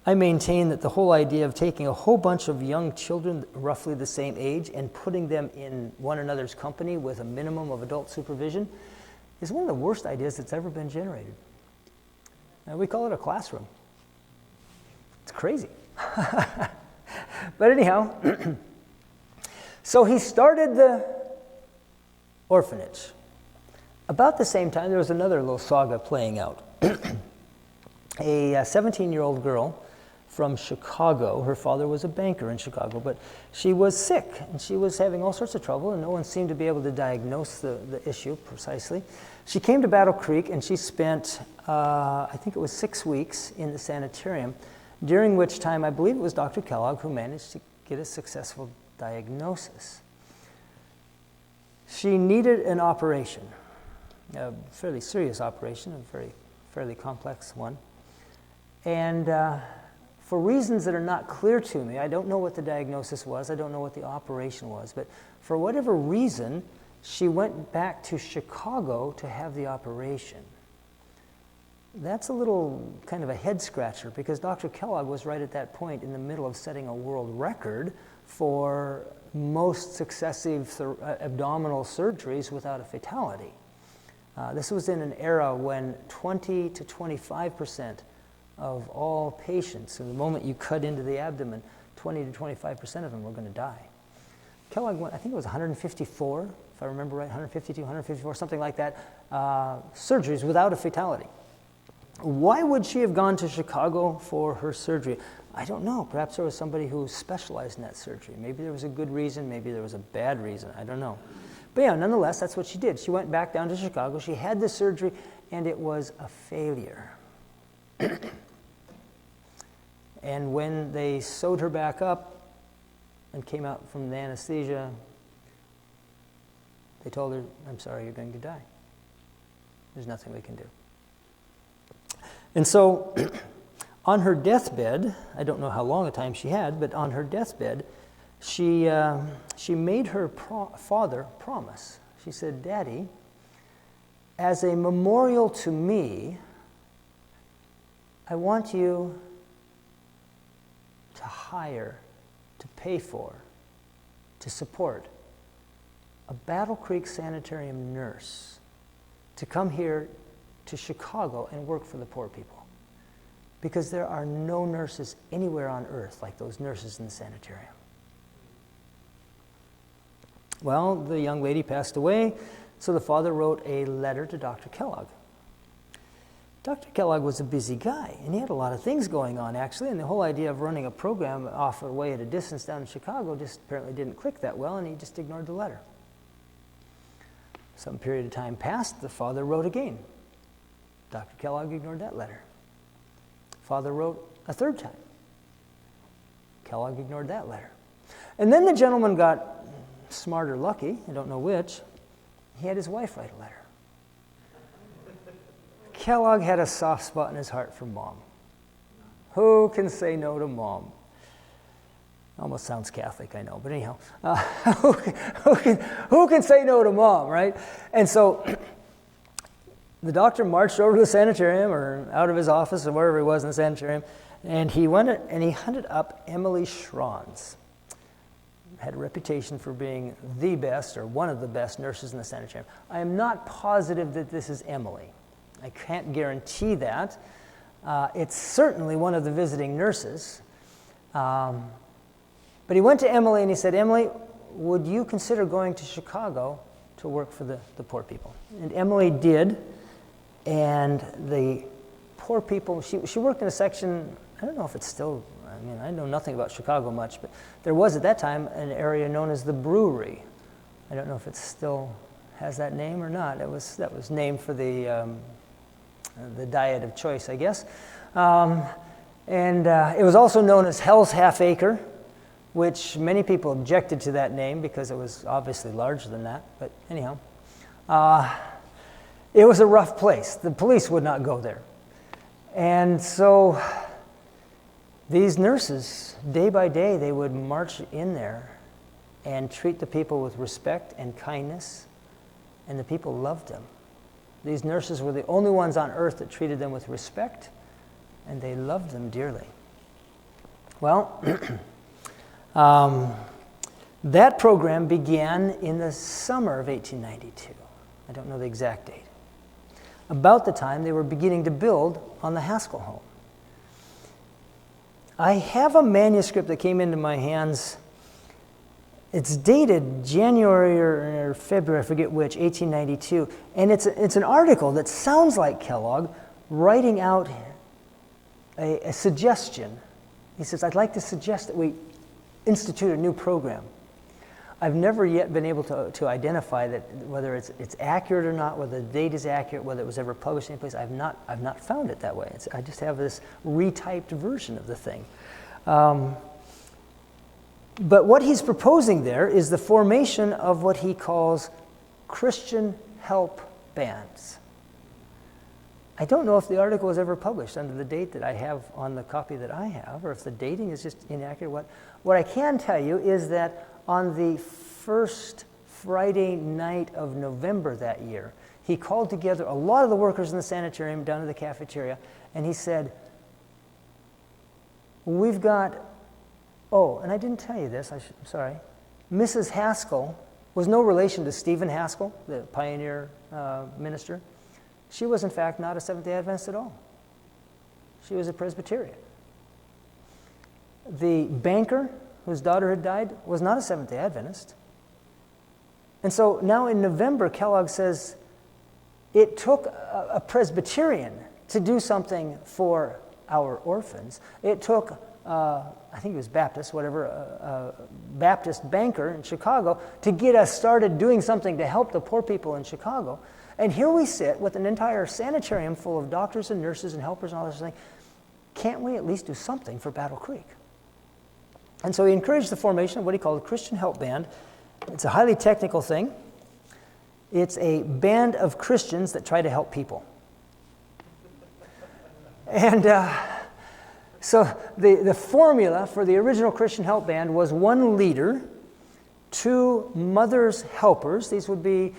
I maintain that the whole idea of taking a whole bunch of young children roughly the same age and putting them in one another's company with a minimum of adult supervision is one of the worst ideas that's ever been generated. And we call it a classroom. It's crazy. But anyhow, so he started the orphanage. About the same time, there was another little saga playing out. A 17-year-old girl from Chicago. Her father was a banker in Chicago, but she was sick, and she was having all sorts of trouble, and no one seemed to be able to diagnose the issue precisely. She came to Battle Creek, and she spent, I think it was 6 weeks in the sanitarium, during which time I believe it was Dr. Kellogg who managed to get a successful diagnosis. She needed an operation, a fairly serious operation, a fairly complex one. And for reasons that are not clear to me, I don't know what the diagnosis was, I don't know what the operation was, but for whatever reason, she went back to Chicago to have the operation. That's a little kind of a head scratcher, because Dr. Kellogg was right at that point in the middle of setting a world record for most successive abdominal surgeries without a fatality. This was in an era when 20 to 25% of all patients, so the moment you cut into the abdomen, 20 to 25% of them were going to die. Kellogg went, I think it was 154, if I remember right, 152, 154, something like that, surgeries without a fatality. Why would she have gone to Chicago for her surgery? I don't know. Perhaps there was somebody who specialized in that surgery. Maybe there was a good reason, maybe there was a bad reason. I don't know. But yeah, nonetheless, that's what she did. She went back down to Chicago. She had the surgery, and it was a failure. And when they sewed her back up and came out from the anesthesia, they told her, I'm sorry, you're going to die. There's nothing we can do. And so on her deathbed, I don't know how long a time she had, but on her deathbed, she made her father promise. She said, Daddy, as a memorial to me, I want you to hire, to pay for, to support a Battle Creek Sanitarium nurse to come here to Chicago and work for the poor people. Because there are no nurses anywhere on earth like those nurses in the sanitarium. Well, the young lady passed away. So the father wrote a letter to Dr. Kellogg. Dr. Kellogg was a busy guy, and he had a lot of things going on, actually, and the whole idea of running a program off away at a distance down in Chicago just apparently didn't click that well, and he just ignored the letter. Some period of time passed, the father wrote again. Dr. Kellogg ignored that letter. Father wrote a third time. Kellogg ignored that letter. And then the gentleman got smart or lucky, I don't know which. He had his wife write a letter. Kellogg had a soft spot in his heart for Mom. Who can say no to Mom? Almost sounds Catholic, I know, but anyhow. Who can say no to Mom, right? And so the doctor marched over to the sanitarium or out of his office or wherever he was in the sanitarium, and he went and he hunted up Emily Schranz. Had a reputation for being the best or one of the best nurses in the sanitarium. I am not positive that this is Emily. I can't guarantee that. It's certainly one of the visiting nurses. But he went to Emily and he said, Emily, would you consider going to Chicago to work for the poor people? And Emily did. And the poor people, she worked in a section, I don't know if it's still, I mean, I know nothing about Chicago much, but there was at that time an area known as the Brewery. I don't know if it still has that name or not. That was named for the diet of choice, I guess. It was also known as Hell's Half Acre, which many people objected to that name because it was obviously larger than that. But anyhow, it was a rough place. The police would not go there. And so these nurses, day by day, they would march in there and treat the people with respect and kindness, and the people loved them. These nurses were the only ones on earth that treated them with respect, and they loved them dearly. Well, that program began in the summer of 1892. I don't know the exact date. About the time they were beginning to build on the Haskell home. I have a manuscript that came into my hands. It's dated January or February, I forget which, 1892, and it's an article that sounds like Kellogg writing out a suggestion. He says, I'd like to suggest that we institute a new program. I've never yet been able to identify that whether it's accurate or not, whether the date is accurate, whether it was ever published anyplace. I've not found it that way. I just have this retyped version of the thing. But what he's proposing there is the formation of what he calls Christian help bands. I don't know if the article was ever published under the date that I have on the copy that I have, or if the dating is just inaccurate. What I can tell you is that on the first Friday night of November that year, he called together a lot of the workers in the sanitarium down to the cafeteria, and he said, we've got, and I didn't tell you this, I'm sorry. Mrs. Haskell was no relation to Stephen Haskell, the pioneer minister. She was, in fact, not a Seventh-day Adventist at all. She was a Presbyterian. The banker whose daughter had died was not a Seventh-day Adventist. And so now in November, Kellogg says, it took a Presbyterian to do something for our orphans. It took, I think it was Baptist, whatever, a Baptist banker in Chicago to get us started doing something to help the poor people in Chicago. And here we sit with an entire sanitarium full of doctors and nurses and helpers and all this thing. Can't we at least do something for Battle Creek? And so he encouraged the formation of what he called a Christian Help Band. It's a highly technical thing. It's a band of Christians that try to help people. And so the formula for the original Christian Help Band was one leader, two mothers helpers. These would be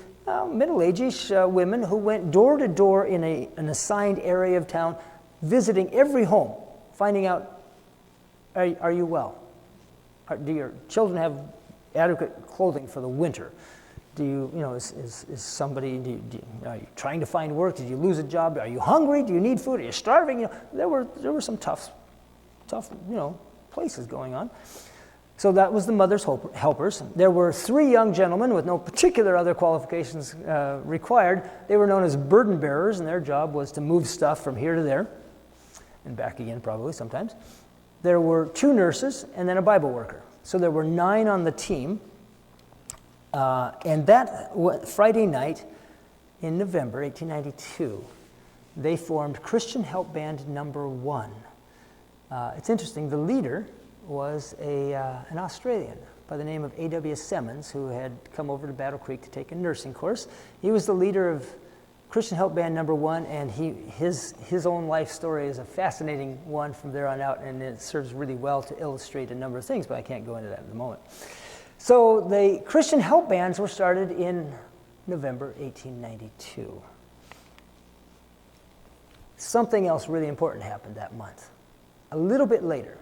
middle-aged women who went door to door in an assigned area of town, visiting every home, finding out, are you well? Do your children have adequate clothing for the winter? Do you, is somebody, are you trying to find work? Did you lose a job? Are you hungry? Do you need food? Are you starving? There were some tough, places going on. So that was the mother's helpers. There were 3 young gentlemen with no particular other qualifications required. They were known as burden bearers, and their job was to move stuff from here to there, and back again probably sometimes. There were 2 nurses, and then a Bible worker. So there were 9 on the team. And that Friday night in November 1892, they formed Christian Help Band Number 1. It's interesting, the leader was an Australian by the name of A.W. Simmons, who had come over to Battle Creek to take a nursing course. He was the leader of Christian Help Band Number 1, and his own life story is a fascinating one from there on out, and it serves really well to illustrate a number of things, but I can't go into that in the moment. So the Christian Help Bands were started in November 1892. Something else really important happened that month. A little bit later,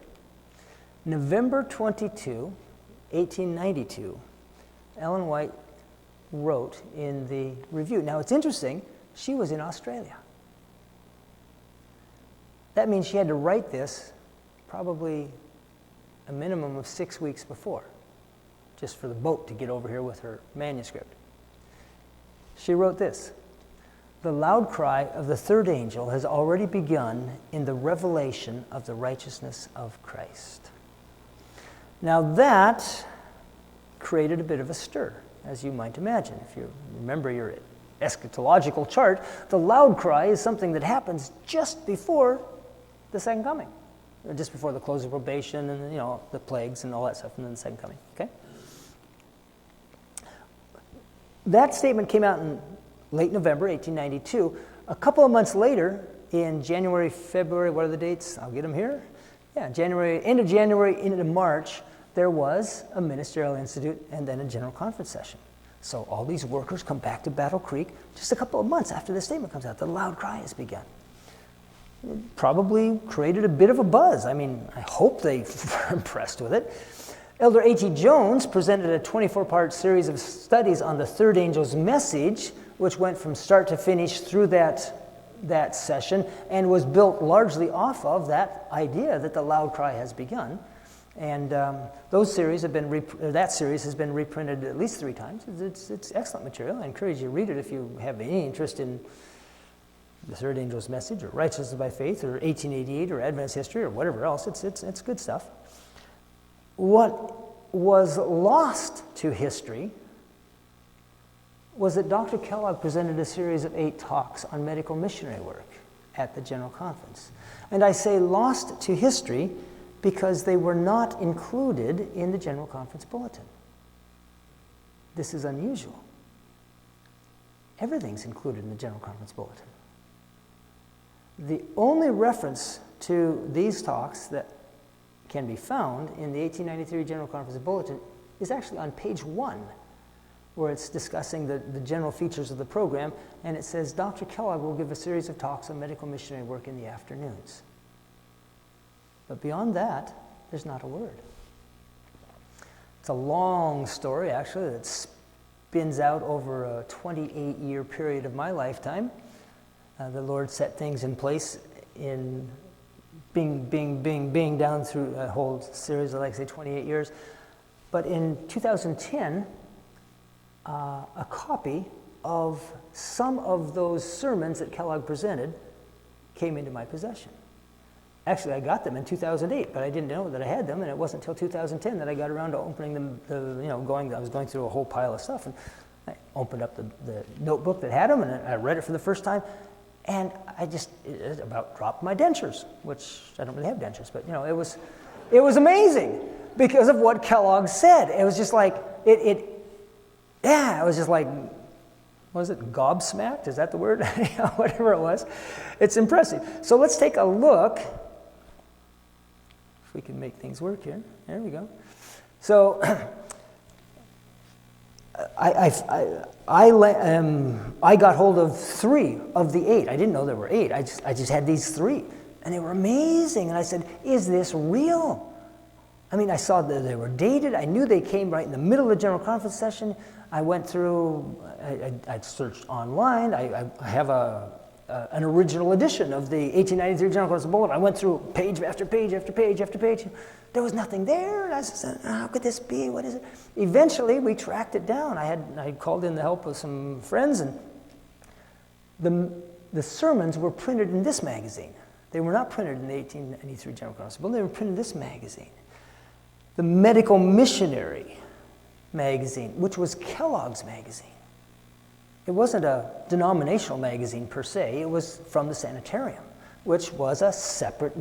November 22, 1892, Ellen White wrote in the review. Now it's interesting, she was in Australia. That means she had to write this probably a minimum of 6 weeks before, just for the boat to get over here with her manuscript. She wrote this: "The loud cry of the third angel has already begun in the revelation of the righteousness of Christ." Now that created a bit of a stir, as you might imagine. If you remember your eschatological chart, the loud cry is something that happens just before the second coming, or just before the close of probation and the plagues and all that stuff, and then the second coming. Okay. That statement came out in late November 1892. A couple of months later, in January, February, what are the dates? I'll get them here. Yeah, end of January into March, there was a ministerial institute and then a general conference session. So all these workers come back to Battle Creek just a couple of months after the statement comes out. The loud cry has begun. It probably created a bit of a buzz. I mean, I hope they were impressed with it. Elder A.T. Jones presented a 24-part series of studies on the third angel's message, which went from start to finish through that session and was built largely off of that idea that the loud cry has begun. And that series has been reprinted at least 3 times. It's excellent material. I encourage you to read it if you have any interest in the third angel's message or righteousness by faith or 1888 or Adventist history or whatever else. It's good stuff. What was lost to history was that Dr. Kellogg presented a series of 8 talks on medical missionary work at the General Conference. And I say lost to history because they were not included in the General Conference Bulletin. This is unusual. Everything's included in the General Conference Bulletin. The only reference to these talks that can be found in the 1893 General Conference Bulletin is actually on page 1, where it's discussing the general features of the program, and it says Dr. Kellogg will give a series of talks on medical missionary work in the afternoons. But beyond that, there's not a word. It's a long story, actually, that spins out over a 28-year period of my lifetime. The Lord set things in place in being down through a whole series of, 28 years. But in 2010, a copy of some of those sermons that Kellogg presented came into my possession. Actually, I got them in 2008, but I didn't know that I had them, and it wasn't until 2010 that I got around to opening them. I was going through a whole pile of stuff, and I opened up the notebook that had them, and I read it for the first time, and it about dropped my dentures, which I don't really have dentures, but it was amazing because of what Kellogg said. It was just like it was just like, what was it, gobsmacked? Is that the word? Whatever it was. It's impressive. So let's take a look. If we can make things work here. There we go. So I got hold of 3 of the 8. I didn't know there were 8. I just had these 3, and they were amazing. And I said, "Is this real?" I mean, I saw that they were dated. I knew they came right in the middle of the General Conference session. I went through. I searched online. I have a an original edition of the 1893 General Conference Bulletin. I went through page after page after page after page. There was nothing there, and I said, how could this be? What is it? Eventually, we tracked it down. I called in the help of some friends, and the sermons were printed in this magazine. They were not printed in the 1893 General Conference Bulletin. They were printed in this magazine. The Medical Missionary magazine, which was Kellogg's magazine. It wasn't a denominational magazine per se. It was from the sanitarium, which was a separate,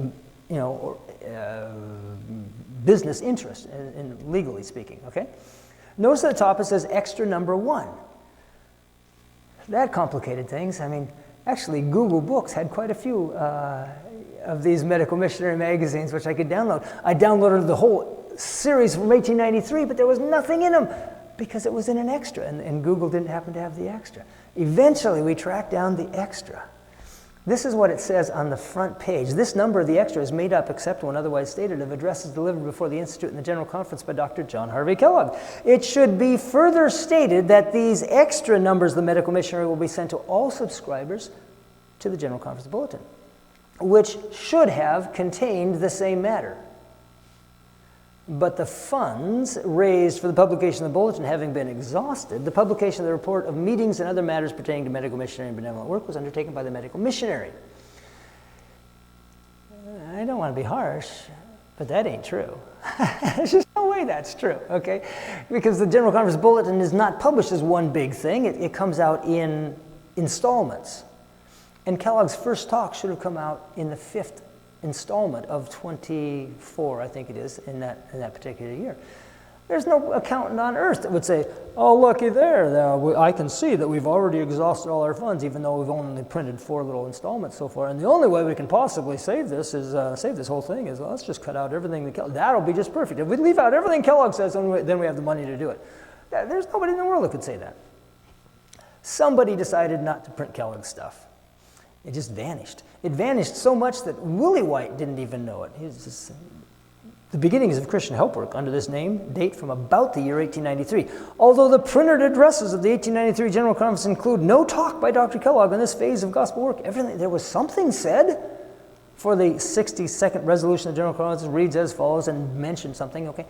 business interest, in legally speaking. Okay. Notice at the top it says extra number 1. That complicated things. I mean, actually, Google Books had quite a few of these medical missionary magazines, which I could download. I downloaded the whole series from 1893, but there was nothing in them because it was in an extra, and Google didn't happen to have the extra. Eventually, we tracked down the extra. This is what it says on the front page. This number of the extra is made up, except when otherwise stated, of addresses delivered before the Institute and the General Conference by Dr. John Harvey Kellogg. It should be further stated that these extra numbers of the medical missionary will be sent to all subscribers to the General Conference Bulletin, which should have contained the same matter. But the funds raised for the publication of the bulletin having been exhausted, the publication of the report of meetings and other matters pertaining to medical missionary and benevolent work was undertaken by the medical missionary. I don't want to be harsh, but that ain't true. There's just no way that's true, okay? Because the General Conference Bulletin is not published as one big thing. It comes out in installments. And Kellogg's first talk should have come out in the 5th installment of 24, I think it is, in that particular year. There's no accountant on earth that would say, oh, looky there, I can see that we've already exhausted all our funds, even though we've only printed 4 little installments so far. And the only way we can possibly save this whole thing is, well, let's just cut out everything. That'll be just perfect. If we leave out everything Kellogg says, then we have the money to do it. There's nobody in the world that could say that. Somebody decided not to print Kellogg's stuff. It just vanished. It vanished so much that Willie White didn't even know it. The beginnings of Christian help work under this name date from about the year 1893. Although the printed addresses of the 1893 General Conference include no talk by Dr. Kellogg on this phase of gospel work, there was something said. For the 62nd resolution of the General Conference reads as follows and mentioned something, okay?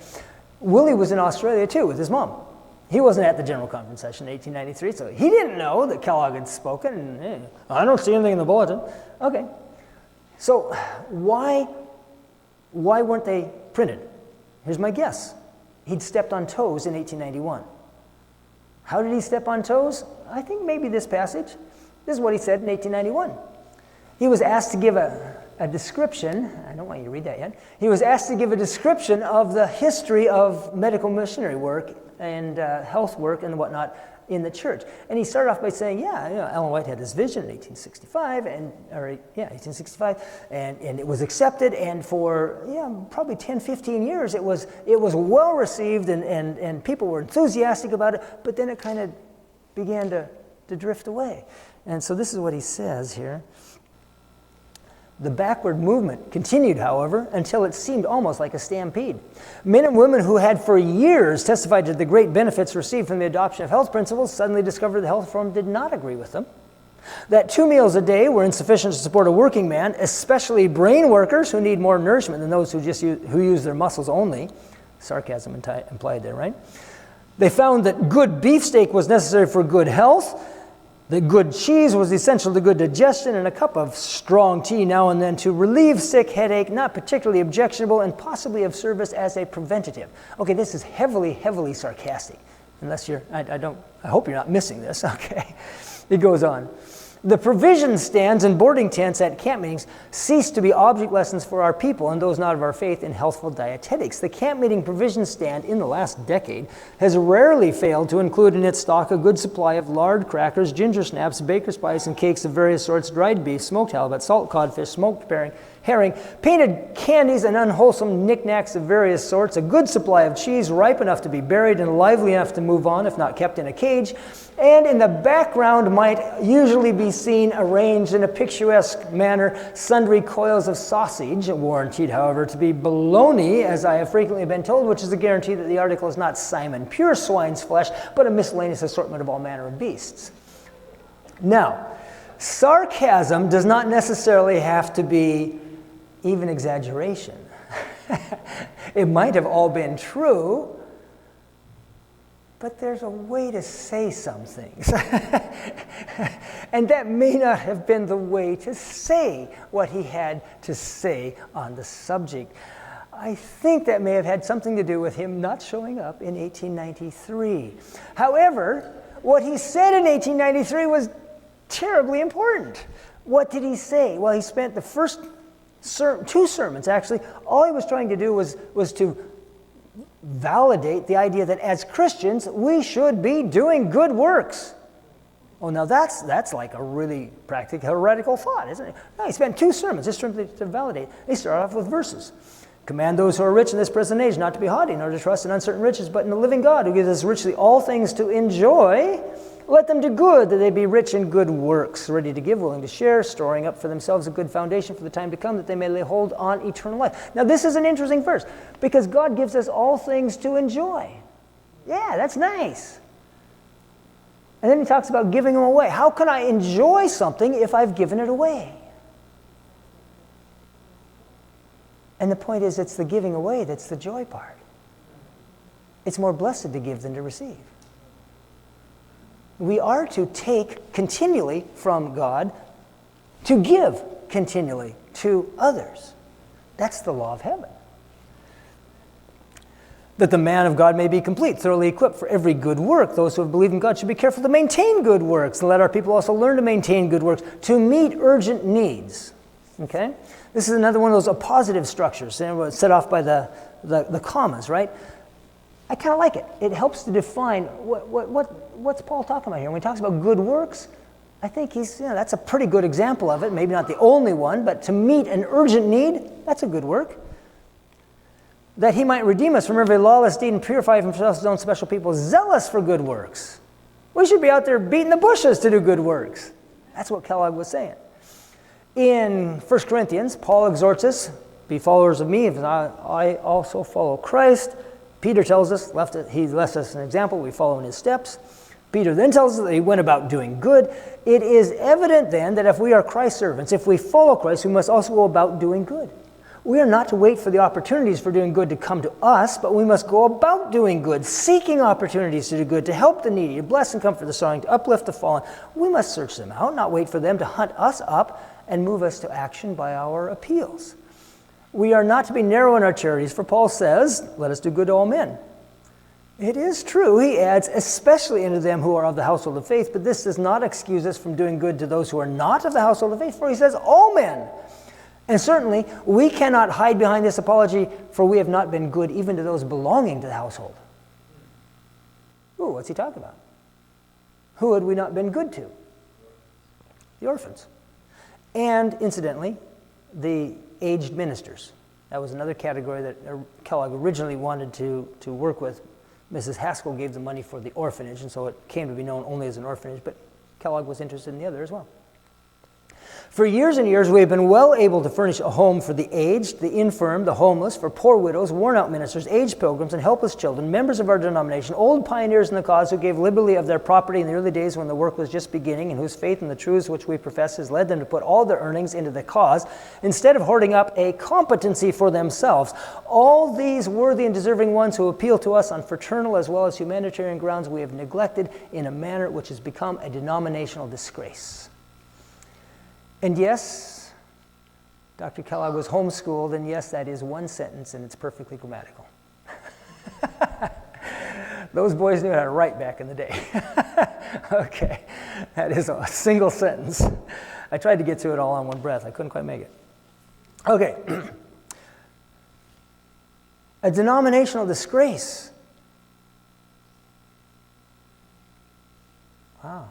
Willie was in Australia too with his mom. He wasn't at the General Conference session in 1893, so he didn't know that Kellogg had spoken. And, I don't see anything in the bulletin. Okay, so why weren't they printed? Here's my guess. He'd stepped on toes in 1891. How did he step on toes? I think maybe this passage. This is what he said in 1891. He was asked to give a description. I don't want you to read that yet. He was asked to give a description of the history of medical missionary work and health work and whatnot in the church. And he started off by saying, Ellen White had this vision in 1865, and it was accepted, and for probably 10, 15 years it was well received, and people were enthusiastic about it, but then it kind of began to drift away. And so this is what he says here. The backward movement continued, however, until it seemed almost like a stampede. Men and women who had for years testified to the great benefits received from the adoption of health principles suddenly discovered the health reform did not agree with them. That 2 meals a day were insufficient to support a working man, especially brain workers who need more nourishment than those who use their muscles only. Sarcasm implied there, right? They found that good beefsteak was necessary for good health, that good cheese was essential to good digestion, and a cup of strong tea now and then to relieve sick headache, not particularly objectionable, and possibly of service as a preventative. Okay, this is heavily, heavily sarcastic. Unless I hope you're not missing this, okay? It goes on. The provision stands and boarding tents at camp meetings ceased to be object lessons for our people and those not of our faith in healthful dietetics. The camp meeting provision stand in the last decade has rarely failed to include in its stock a good supply of lard, crackers, ginger snaps, baker's pies, and cakes of various sorts, dried beef, smoked halibut, salt codfish, smoked herring, painted candies, and unwholesome knickknacks of various sorts, a good supply of cheese ripe enough to be buried and lively enough to move on if not kept in a cage, and in the background might usually be seen arranged in a picturesque manner sundry coils of sausage, warranted however to be bologna, as I have frequently been told, which is a guarantee that the article is not Simon pure swine's flesh, but a miscellaneous assortment of all manner of beasts. Now, Sarcasm does not necessarily have to be even exaggeration. It might have all been true, but there's a way to say some things. And that may not have been the way to say what he had to say on the subject. I think that may have had something to do with him not showing up in 1893. However, what he said in 1893 was terribly important. What did he say? Well, he spent the first two sermons, actually. All he was trying to do was to validate the idea that as Christians, we should be doing good works. Oh, now that's like a really practical, heretical thought, isn't it? No, he spent two sermons just to validate. He started off with verses. Command those who are rich in this present age not to be haughty, nor to trust in uncertain riches, but in the living God, who gives us richly all things to enjoy. Let them do good, that they be rich in good works, ready to give, willing to share, storing up for themselves a good foundation for the time to come, that they may lay hold on eternal life. Now, this is an interesting verse, because God gives us all things to enjoy. Yeah, that's nice. And then he talks about giving them away. How can I enjoy something if I've given it away? And the point is, it's the giving away that's the joy part. It's more blessed to give than to receive. We are to take continually from God, to give continually to others. That's the law of heaven. That the man of God may be complete, thoroughly equipped for every good work. Those who have believed in God should be careful to maintain good works, and let our people also learn to maintain good works, to meet urgent needs. Okay? This is another one of those appositive structures set off by the commas, right? I kind of like it. It helps to define what's Paul talking about here. When he talks about good works, I think that's a pretty good example of it. Maybe not the only one, but to meet an urgent need, that's a good work. That he might redeem us from every lawless deed and purify from himself his own special people, zealous for good works. We should be out there beating the bushes to do good works. That's what Kellogg was saying. In 1 Corinthians, Paul exhorts us, be followers of me, as I also follow Christ. Peter tells us, he left us an example, we follow in his steps. Peter then tells us that he went about doing good. It is evident then that if we are Christ's servants, if we follow Christ, we must also go about doing good. We are not to wait for the opportunities for doing good to come to us, but we must go about doing good, seeking opportunities to do good, to help the needy, to bless and comfort the sorrowing, to uplift the fallen. We must search them out, not wait for them to hunt us up and move us to action by our appeals. We are not to be narrow in our charities, for Paul says, let us do good to all men. It is true, he adds, especially unto them who are of the household of faith, but this does not excuse us from doing good to those who are not of the household of faith, for he says, all men. And certainly, we cannot hide behind this apology, for we have not been good even to those belonging to the household. Ooh, what's he talking about? Who had we not been good to? The orphans. And, incidentally, the aged ministers. That was another category that Kellogg originally wanted to work with. Mrs. Haskell gave the money for the orphanage, and so it came to be known only as an orphanage, but Kellogg was interested in the other as well. For years and years, we have been well able to furnish a home for the aged, the infirm, the homeless, for poor widows, worn-out ministers, aged pilgrims, and helpless children, members of our denomination, old pioneers in the cause who gave liberally of their property in the early days when the work was just beginning, and whose faith in the truths which we profess has led them to put all their earnings into the cause, instead of hoarding up a competency for themselves. All these worthy and deserving ones who appeal to us on fraternal as well as humanitarian grounds we have neglected in a manner which has become a denominational disgrace. And yes, Dr. Kellogg was homeschooled, and yes, that is one sentence, and it's perfectly grammatical. Those boys knew how to write back in the day. Okay, that is a single sentence. I tried to get to it all on one breath. I couldn't quite make it. Okay. A denominational disgrace. Wow.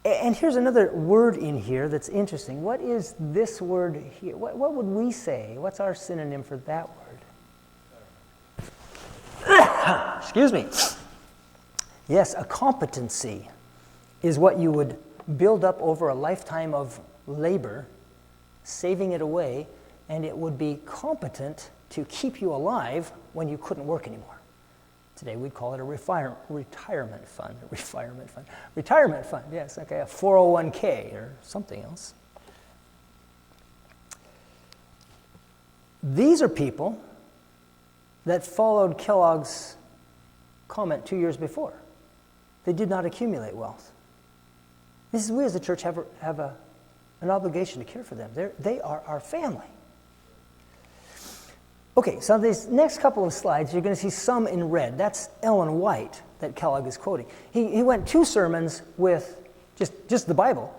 And here's another word in here that's interesting. What is this word here? What would we say? What's our synonym for that word? Excuse me. Yes, a competency is what you would build up over a lifetime of labor, saving it away, and it would be competent to keep you alive when you couldn't work anymore. Today we'd call it a retirement fund. Retirement fund, yes, okay, a 401k or something else. These are people that followed Kellogg's comment 2 years before. They did not accumulate wealth. This is, we as a church have an obligation to care for them. They are our family. Okay, so these next couple of slides, you're going to see some in red. That's Ellen White that Kellogg is quoting. He went 2 sermons with just the Bible.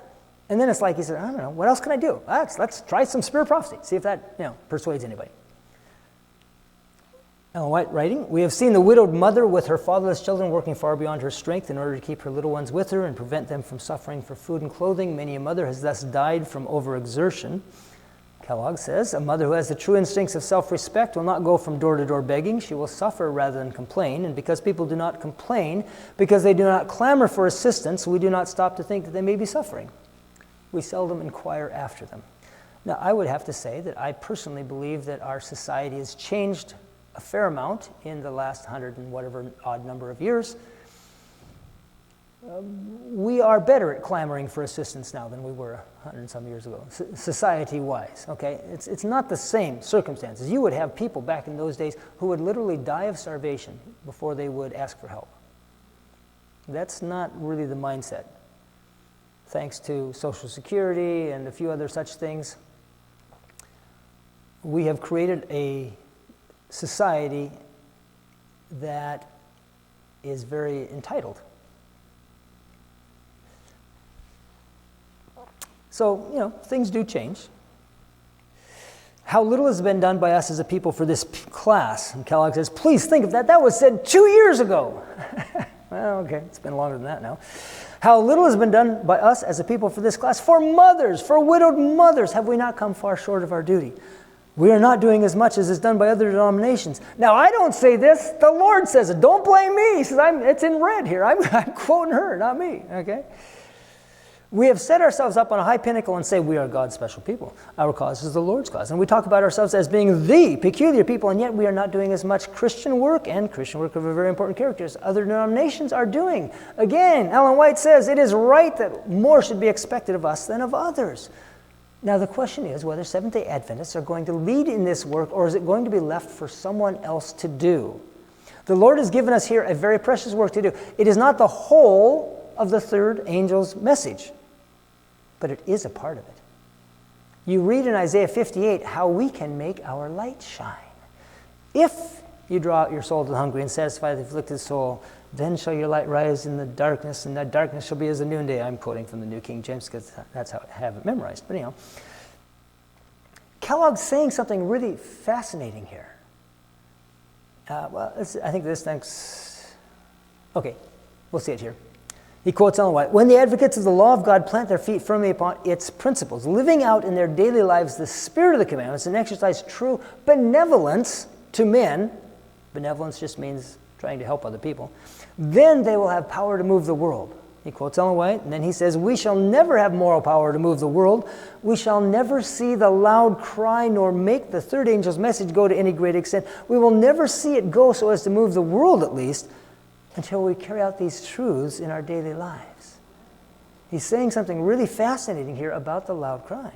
And then it's like he said, I don't know, what else can I do? Let's try some spirit prophecy, see if that persuades anybody. Ellen White writing, we have seen the widowed mother with her fatherless children working far beyond her strength in order to keep her little ones with her and prevent them from suffering for food and clothing. Many a mother has thus died from overexertion. Kellogg says, a mother who has the true instincts of self-respect will not go from door to door begging. She will suffer rather than complain. And because people do not complain, because they do not clamor for assistance, we do not stop to think that they may be suffering. We seldom inquire after them. Now, I would have to say that I personally believe that our society has changed a fair amount in the last 100 and whatever odd number of years. We are better at clamoring for assistance now than we were 100 and some years ago, society-wise, okay? It's not the same circumstances. You would have people back in those days who would literally die of starvation before they would ask for help. That's not really the mindset. Thanks to Social Security and a few other such things, we have created a society that is very entitled. So, things do change. How little has been done by us as a people for this class? And Kellogg says, please think of that. That was said 2 years ago. Well, okay, it's been longer than that now. How little has been done by us as a people for this class? For mothers, for widowed mothers, have we not come far short of our duty? We are not doing as much as is done by other denominations. Now, I don't say this. The Lord says it. Don't blame me. He says, it's in red here. I'm quoting her, not me, okay? We have set ourselves up on a high pinnacle and say we are God's special people. Our cause is the Lord's cause. And we talk about ourselves as being the peculiar people, and yet we are not doing as much Christian work, and Christian work of a very important character, as other denominations are doing. Again, Ellen White says it is right that more should be expected of us than of others. Now the question is whether Seventh-day Adventists are going to lead in this work, or is it going to be left for someone else to do? The Lord has given us here a very precious work to do. It is not the whole of the third angel's message, but it is a part of it. You read in Isaiah 58 how we can make our light shine. If you draw out your soul to the hungry and satisfy the afflicted soul, then shall your light rise in the darkness, and that darkness shall be as the noonday. I'm quoting from the New King James because that's how I have it memorized. But anyhow, Kellogg's saying something really fascinating here. I think this next... Okay, we'll see it here. He quotes Ellen White, when the advocates of the law of God plant their feet firmly upon its principles, living out in their daily lives the spirit of the commandments and exercise true benevolence to men, benevolence just means trying to help other people, then they will have power to move the world. He quotes Ellen White, and then he says, we shall never have moral power to move the world. We shall never see the loud cry nor make the third angel's message go to any great extent. We will never see it go so as to move the world, at least, until we carry out these truths in our daily lives. He's saying something really fascinating here about the loud cry.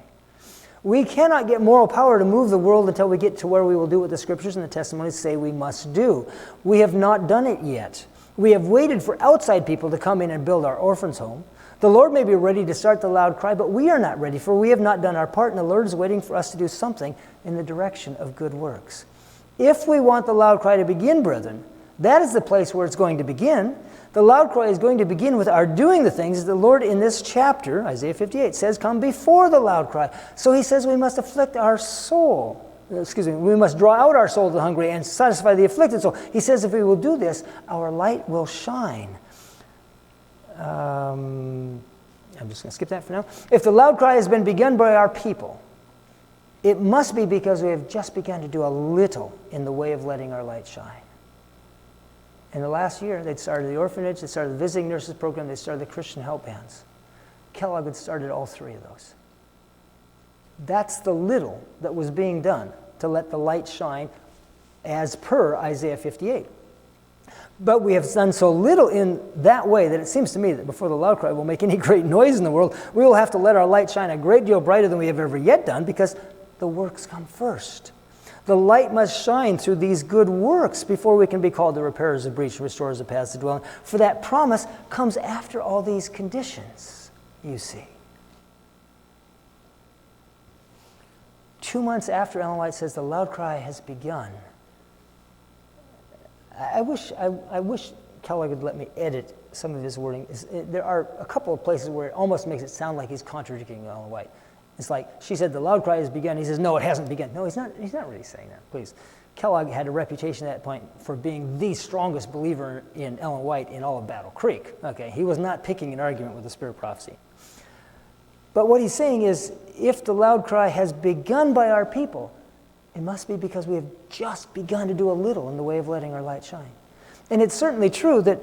We cannot get moral power to move the world until we get to where we will do what the Scriptures and the testimonies say we must do. We have not done it yet. We have waited for outside people to come in and build our orphans' home. The Lord may be ready to start the loud cry, but we are not ready, for we have not done our part, and the Lord is waiting for us to do something in the direction of good works. If we want the loud cry to begin, brethren, that is the place where it's going to begin. The loud cry is going to begin with our doing the things the Lord in this chapter, Isaiah 58, says come before the loud cry. So he says we must afflict our soul. We must draw out our soul to the hungry and satisfy the afflicted soul. He says if we will do this, our light will shine. I'm just going to skip that for now. If the loud cry has been begun by our people, it must be because we have just begun to do a little in the way of letting our light shine. In the last year, they'd started the orphanage, they started the visiting nurses program, they started the Christian help bands. Kellogg had started all three of those. That's the little that was being done to let the light shine as per Isaiah 58. But we have done so little in that way that it seems to me that before the loud cry will make any great noise in the world, we will have to let our light shine a great deal brighter than we have ever yet done, because the works come first. The light must shine through these good works before we can be called the repairers of breach, restorers of paths to dwell in. For that promise comes after all these conditions, you see. 2 months after Ellen White says the loud cry has begun, I wish Kellogg would let me edit some of his wording. There are a couple of places where it almost makes it sound like he's contradicting Ellen White. It's like, she said the loud cry has begun. He says, no, it hasn't begun. No, he's not really saying that, please. Kellogg had a reputation at that point for being the strongest believer in Ellen White in all of Battle Creek. Okay, he was not picking an argument with the spirit of prophecy. But what he's saying is, if the loud cry has begun by our people, it must be because we have just begun to do a little in the way of letting our light shine. And it's certainly true that,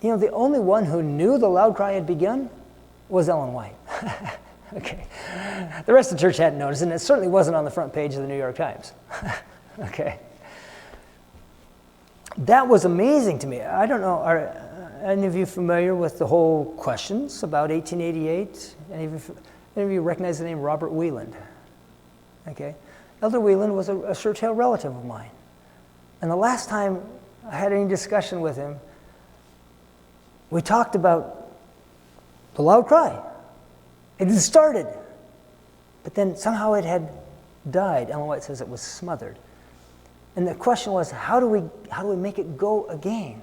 the only one who knew the loud cry had begun was Ellen White. Okay. The rest of the church hadn't noticed, and it certainly wasn't on the front page of the New York Times. Okay. That was amazing to me. I don't know, are any of you familiar with the whole questions about 1888? Any of you recognize the name Robert Wieland? Okay. Elder Wieland was a Churchill relative of mine. And the last time I had any discussion with him, we talked about the loud cry. It had started, but then somehow it had died. Ellen White says it was smothered. And the question was, how do we make it go again?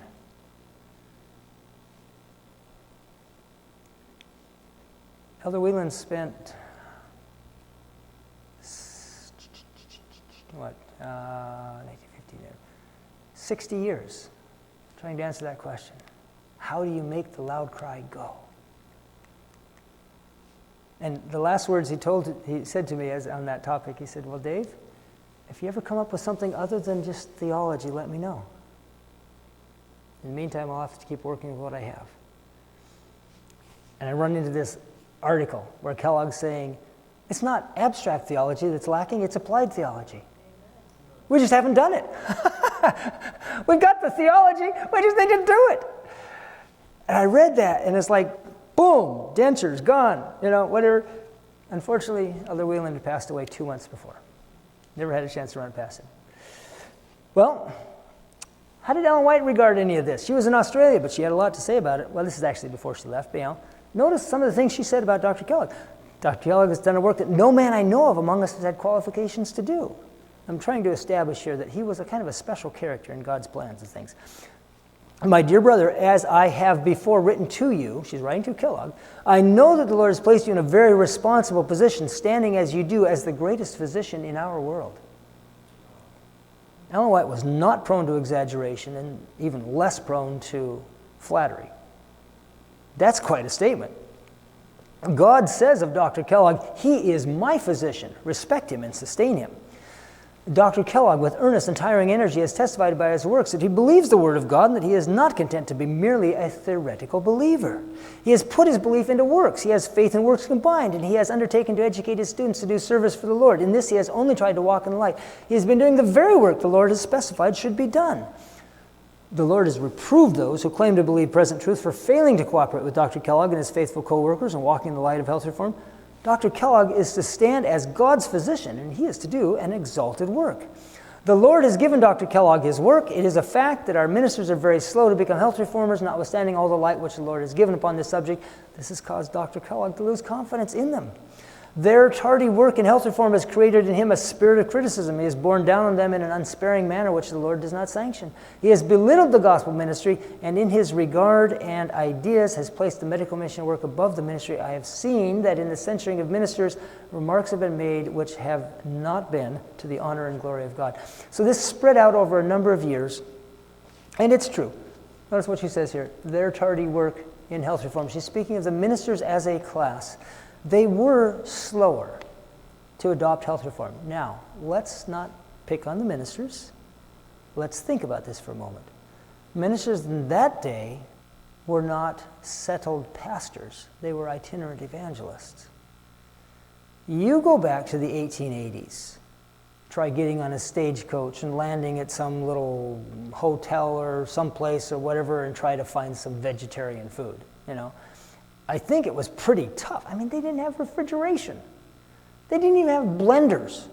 Elder Wieland spent 60 years trying to answer that question. How do you make the loud cry go? And the last words he said to me on that topic, he said, well, Dave, if you ever come up with something other than just theology, let me know. In the meantime, I'll have to keep working with what I have. And I run into this article where Kellogg's saying, it's not abstract theology that's lacking, it's applied theology. We just haven't done it. We've got the theology, we just need to do it. And I read that, and it's like, boom, dentures, gone, whatever. Unfortunately, Elder Wieland had passed away 2 months before. Never had a chance to run it past him. Well, how did Ellen White regard any of this? She was in Australia, but she had a lot to say about it. Well, this is actually before she left, but notice some of the things she said about Dr. Kellogg. Dr. Kellogg has done a work that no man I know of among us has had qualifications to do. I'm trying to establish here that he was a kind of a special character in God's plans and things. My dear brother, as I have before written to you, she's writing to Kellogg, I know that the Lord has placed you in a very responsible position, standing as you do as the greatest physician in our world. Ellen White was not prone to exaggeration and even less prone to flattery. That's quite a statement. God says of Dr. Kellogg, he is my physician. Respect him and sustain him. Dr. Kellogg, with earnest and tiring energy, has testified by his works that he believes the Word of God and that he is not content to be merely a theoretical believer. He has put his belief into works. He has faith and works combined, and he has undertaken to educate his students to do service for the Lord. In this, he has only tried to walk in the light. He has been doing the very work the Lord has specified should be done. The Lord has reproved those who claim to believe present truth for failing to cooperate with Dr. Kellogg and his faithful co-workers in walking in the light of health reform. Dr. Kellogg is to stand as God's physician, and he is to do an exalted work. The Lord has given Dr. Kellogg his work. It is a fact that our ministers are very slow to become health reformers, notwithstanding all the light which the Lord has given upon this subject. This has caused Dr. Kellogg to lose confidence in them. Their tardy work in health reform has created in him a spirit of criticism. He has borne down on them in an unsparing manner which the Lord does not sanction. He has belittled the gospel ministry, and in his regard and ideas has placed the medical mission work above the ministry. I have seen that in the censuring of ministers, remarks have been made which have not been to the honor and glory of God. So this spread out over a number of years, and it's true. Notice what she says here, their tardy work in health reform. She's speaking of the ministers as a class. They were slower to adopt health reform. Now, let's not pick on the ministers. Let's think about this for a moment. Ministers in that day were not settled pastors. They were itinerant evangelists. You go back to the 1880s. try getting on a stagecoach and landing at some little hotel or someplace or whatever and try to find some vegetarian food, you know. I think it was pretty tough. I mean, they didn't have refrigeration. They didn't even have blenders.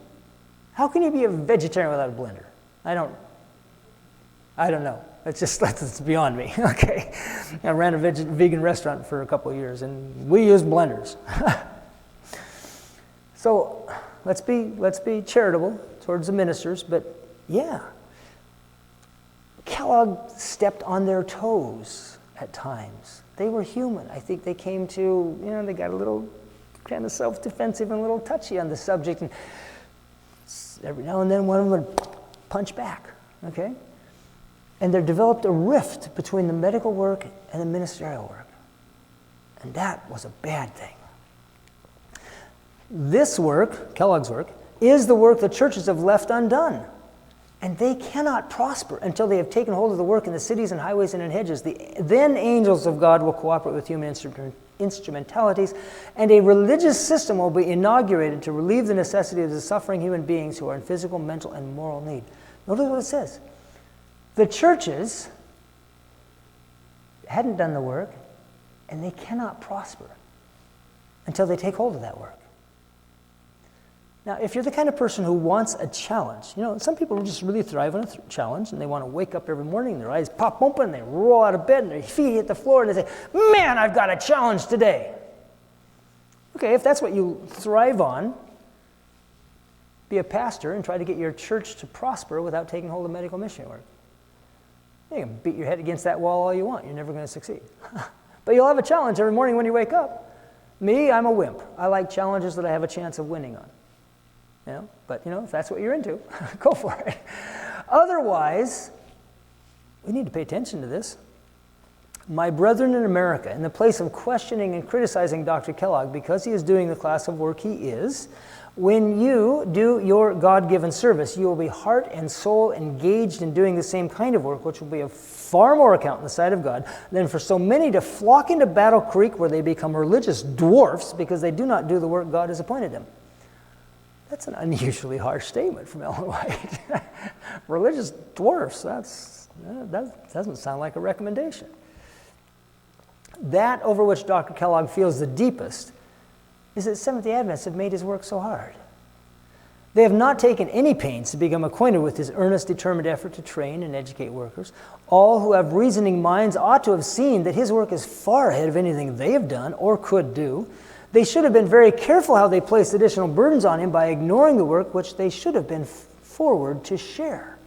How can you be a vegetarian without a blender? I don't know. That's beyond me. Okay, I ran a vegan restaurant for a couple of years, and we used blenders. So let's be charitable towards the ministers, but yeah, Kellogg stepped on their toes at times. They were human. I think they came to, they got a little kind of self-defensive and a little touchy on the subject, and every now and then one of them would punch back, okay? And there developed a rift between the medical work and the ministerial work. And that was a bad thing. This work, Kellogg's work, is the work the churches have left undone. And they cannot prosper until they have taken hold of the work in the cities and highways and in hedges. Then angels of God will cooperate with human instrumentalities, and a religious system will be inaugurated to relieve the necessity of the suffering human beings who are in physical, mental, and moral need. Notice what it says. The churches hadn't done the work, and they cannot prosper until they take hold of that work. Now, if you're the kind of person who wants a challenge, some people just really thrive on a challenge, and they want to wake up every morning, and their eyes pop open, and they roll out of bed, and their feet hit the floor, and they say, man, I've got a challenge today. Okay, if that's what you thrive on, be a pastor and try to get your church to prosper without taking hold of medical mission work. You can beat your head against that wall all you want. You're never going to succeed. But you'll have a challenge every morning when you wake up. Me, I'm a wimp. I like challenges that I have a chance of winning on. But if that's what you're into, go for it. Otherwise, we need to pay attention to this. My brethren in America, in the place of questioning and criticizing Dr. Kellogg because he is doing the class of work he is, when you do your God-given service, you will be heart and soul engaged in doing the same kind of work, which will be of far more account in the sight of God than for so many to flock into Battle Creek where they become religious dwarfs because they do not do the work God has appointed them. That's an unusually harsh statement from Ellen White. Religious dwarfs, that doesn't sound like a recommendation. That over which Dr. Kellogg feels the deepest is that Seventh-day Adventists have made his work so hard. They have not taken any pains to become acquainted with his earnest, determined effort to train and educate workers. All who have reasoning minds ought to have seen that his work is far ahead of anything they have done or could do. They should have been very careful how they placed additional burdens on him by ignoring the work which they should have been forward to share.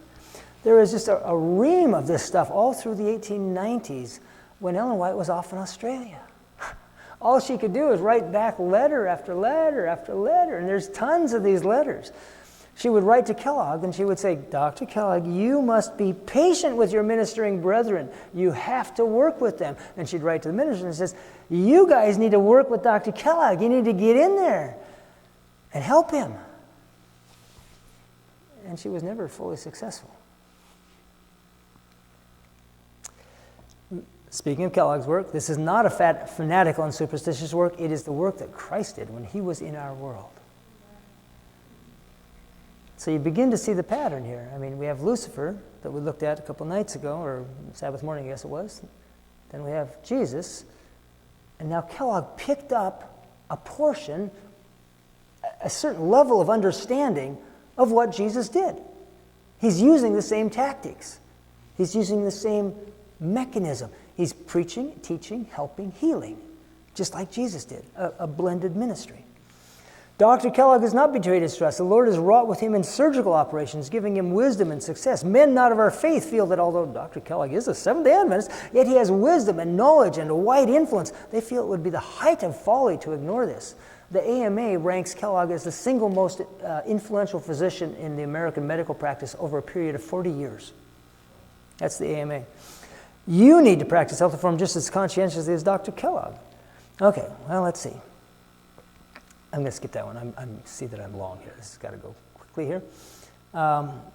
There is just a ream of this stuff all through the 1890s when Ellen White was off in Australia. All she could do is write back letter after letter after letter, and there's tons of these letters. She would write to Kellogg, and she would say, Dr. Kellogg, you must be patient with your ministering brethren. You have to work with them. And she'd write to the minister and says, you guys need to work with Dr. Kellogg. You need to get in there and help him. And she was never fully successful. Speaking of Kellogg's work, this is not a fanatical and superstitious work. It is the work that Christ did when he was in our world. So you begin to see the pattern here. I mean, we have Lucifer that we looked at a couple nights ago, or Sabbath morning, I guess it was. Then we have Jesus. And now Kellogg picked up a portion, a certain level of understanding of what Jesus did. He's using the same tactics. He's using the same mechanism. He's preaching, teaching, helping, healing, just like Jesus did, a blended ministry. Dr. Kellogg has not betrayed his trust. The Lord has wrought with him in surgical operations, giving him wisdom and success. Men not of our faith feel that although Dr. Kellogg is a Seventh-day Adventist, yet he has wisdom and knowledge and a wide influence. They feel it would be the height of folly to ignore this. The AMA ranks Kellogg as the single most influential physician in the American medical practice over a period of 40 years. That's the AMA. You need to practice health reform just as conscientiously as Dr. Kellogg. Okay, well, let's see. I'm going to skip that one. I see that I'm long here. This has got to go quickly here.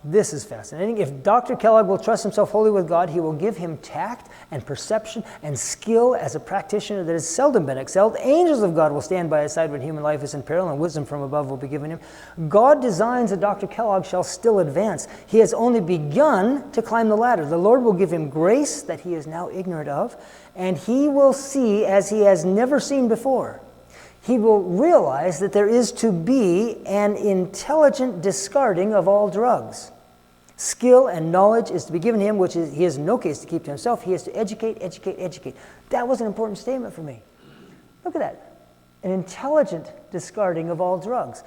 This is fascinating. If Dr. Kellogg will trust himself wholly with God, he will give him tact and perception and skill as a practitioner that has seldom been excelled. Angels of God will stand by his side when human life is in peril, and wisdom from above will be given him. God designs that Dr. Kellogg shall still advance. He has only begun to climb the ladder. The Lord will give him grace that he is now ignorant of, and he will see as he has never seen before. He will realize that there is to be an intelligent discarding of all drugs. Skill and knowledge is to be given him, which he has in no case to keep to himself. He is to educate, educate, educate. That was an important statement for me. Look at that. An intelligent discarding of all drugs.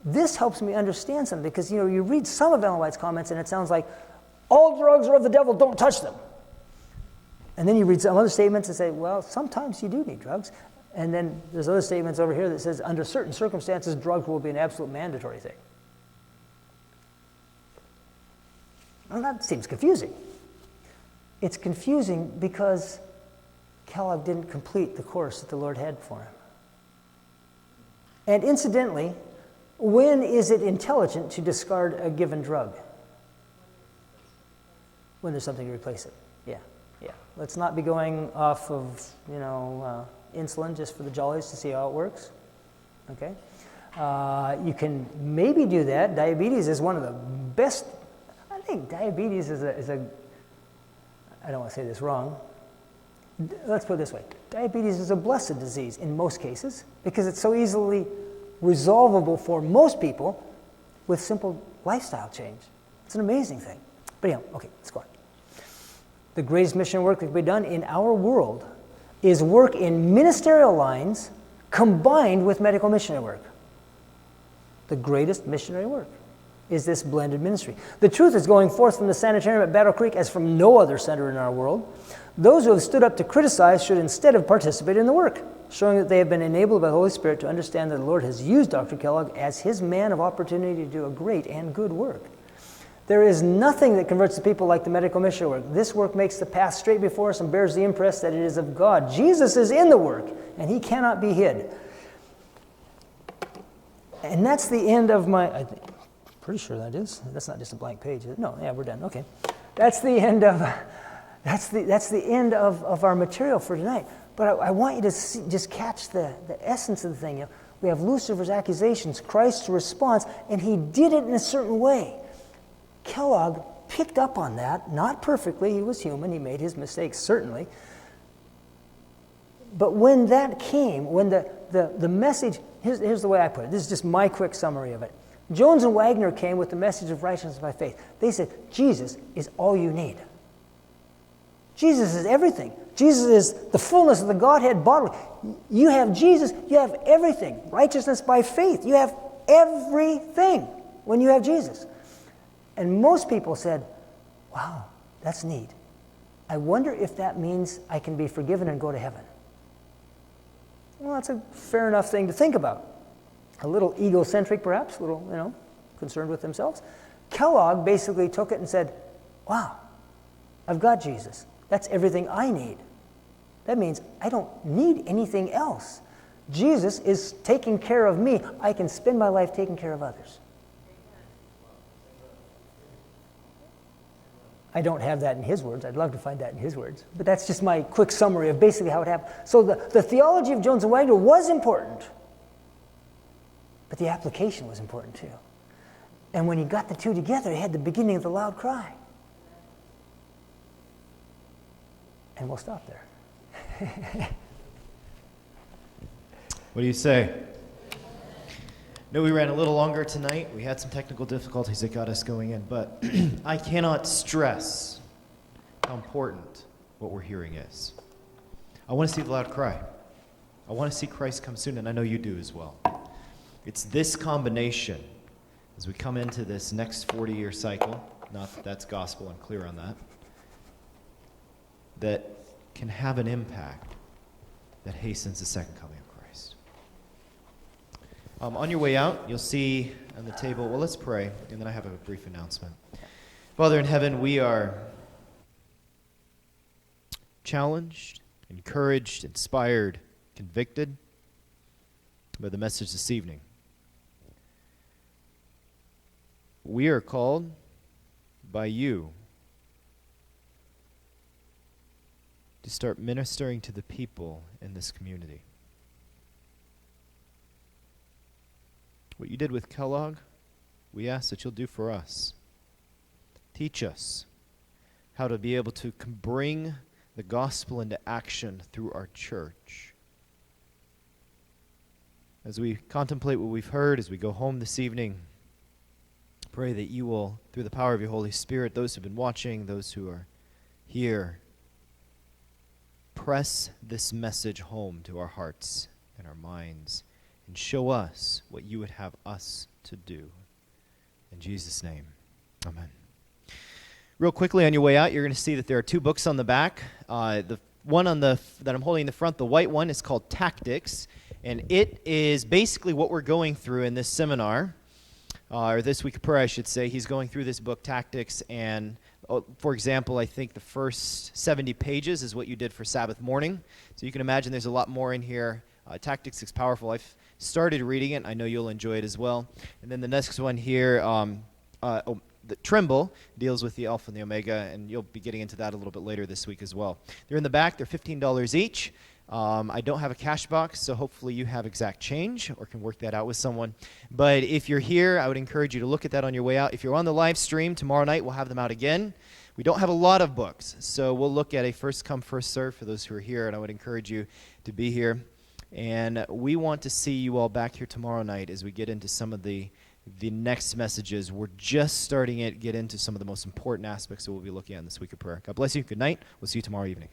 This helps me understand something because, you read some of Ellen White's comments and it sounds like, all drugs are of the devil, don't touch them. And then you read some other statements and say, well, sometimes you do need drugs. And then there's other statements over here that says, under certain circumstances, drugs will be an absolute mandatory thing. Well, that seems confusing. It's confusing because Kellogg didn't complete the course that the Lord had for him. And incidentally, when is it intelligent to discard a given drug? When there's something to replace it. Yeah. Let's not be going off of, insulin just for the jollies to see how it works. Okay? You can maybe do that. Diabetes is one of the best. I think diabetes is a I don't want to say this wrong. Let's put it this way. Diabetes is a blessed disease in most cases because it's so easily resolvable for most people with simple lifestyle change. It's an amazing thing. But anyhow, okay, let's go on. The greatest mission work that can be done in our world is work in ministerial lines combined with medical missionary work. The greatest missionary work is this blended ministry. The truth is going forth from the sanitarium at Battle Creek as from no other center in our world. Those who have stood up to criticize should instead have participated in the work, showing that they have been enabled by the Holy Spirit to understand that the Lord has used Dr. Kellogg as his man of opportunity to do a great and good work. There is nothing that converts the people like the medical missionary work. This work makes the path straight before us and bears the impress that it is of God. Jesus is in the work, and he cannot be hid. And that's the end of my... Pretty sure that is. That's not just a blank page. No, yeah, we're done. Okay. That's the end of our material for tonight. But I want you to just catch the essence of the thing. We have Lucifer's accusations, Christ's response, and he did it in a certain way. Kellogg picked up on that, not perfectly. He was human. He made his mistakes, certainly. But when that came, when the message, here's the way I put it. This is just my quick summary of it. Jones and Wagner came with the message of righteousness by faith. They said, Jesus is all you need. Jesus is everything. Jesus is the fullness of the Godhead bodily. You have Jesus, you have everything. Righteousness by faith. You have everything when you have Jesus. And most people said, wow, that's neat. I wonder if that means I can be forgiven and go to heaven. Well, that's a fair enough thing to think about. A little egocentric, perhaps, a little, concerned with themselves. Kellogg basically took it and said, wow, I've got Jesus. That's everything I need. That means I don't need anything else. Jesus is taking care of me. I can spend my life taking care of others. I don't have that in his words. I'd love to find that in his words. But that's just my quick summary of basically how it happened. So the theology of Jones and Wagner was important. But the application was important too. And when he got the two together, he had the beginning of the loud cry. And we'll stop there. What do you say? No, we ran a little longer tonight. We had some technical difficulties that got us going in, but I cannot stress how important what we're hearing is. I want to see the loud cry. I want to see Christ come soon, and I know you do as well. It's this combination, as we come into this next 40-year cycle, not that that's gospel, I'm clear on that, that can have an impact that hastens the second coming of Christ. On your way out, you'll see on the table, well, let's pray, and then I have a brief announcement. Father in heaven, we are challenged, encouraged, inspired, convicted by the message this evening. we are called by you to start ministering to the people in this community. What you did with Kellogg, we ask that you'll do for us. Teach us how to be able to bring the gospel into action through our church. As we contemplate what we've heard, as we go home this evening, pray that you will, through the power of your Holy Spirit, those who have been watching, those who are here, press this message home to our hearts and our minds and show us what you would have us to do. In Jesus' name, amen. Real quickly on your way out, you're going to see that there are two books on the back. The one that I'm holding in the front, the white one, is called Tactics, and it is basically what we're going through in this seminar, or this week of prayer, I should say. He's going through this book, Tactics, and for example, I think the first 70 pages is what you did for Sabbath morning. So you can imagine there's a lot more in here. Tactics is powerful. I've started reading it. I know you'll enjoy it as well. And then the next one here, the Trimble, deals with the Alpha and the Omega, and you'll be getting into that a little bit later this week as well. They're in the back. They're $15 each. I don't have a cash box, so hopefully you have exact change or can work that out with someone. But if you're here, I would encourage you to look at that on your way out. If you're on the live stream, tomorrow night we'll have them out again. We don't have a lot of books, so we'll look at a first come, first serve for those who are here, and I would encourage you to be here. And we want to see you all back here tomorrow night as we get into some of the next messages. We're just starting to get into some of the most important aspects that we'll be looking at in this week of prayer. God bless you. Good night. We'll see you tomorrow evening.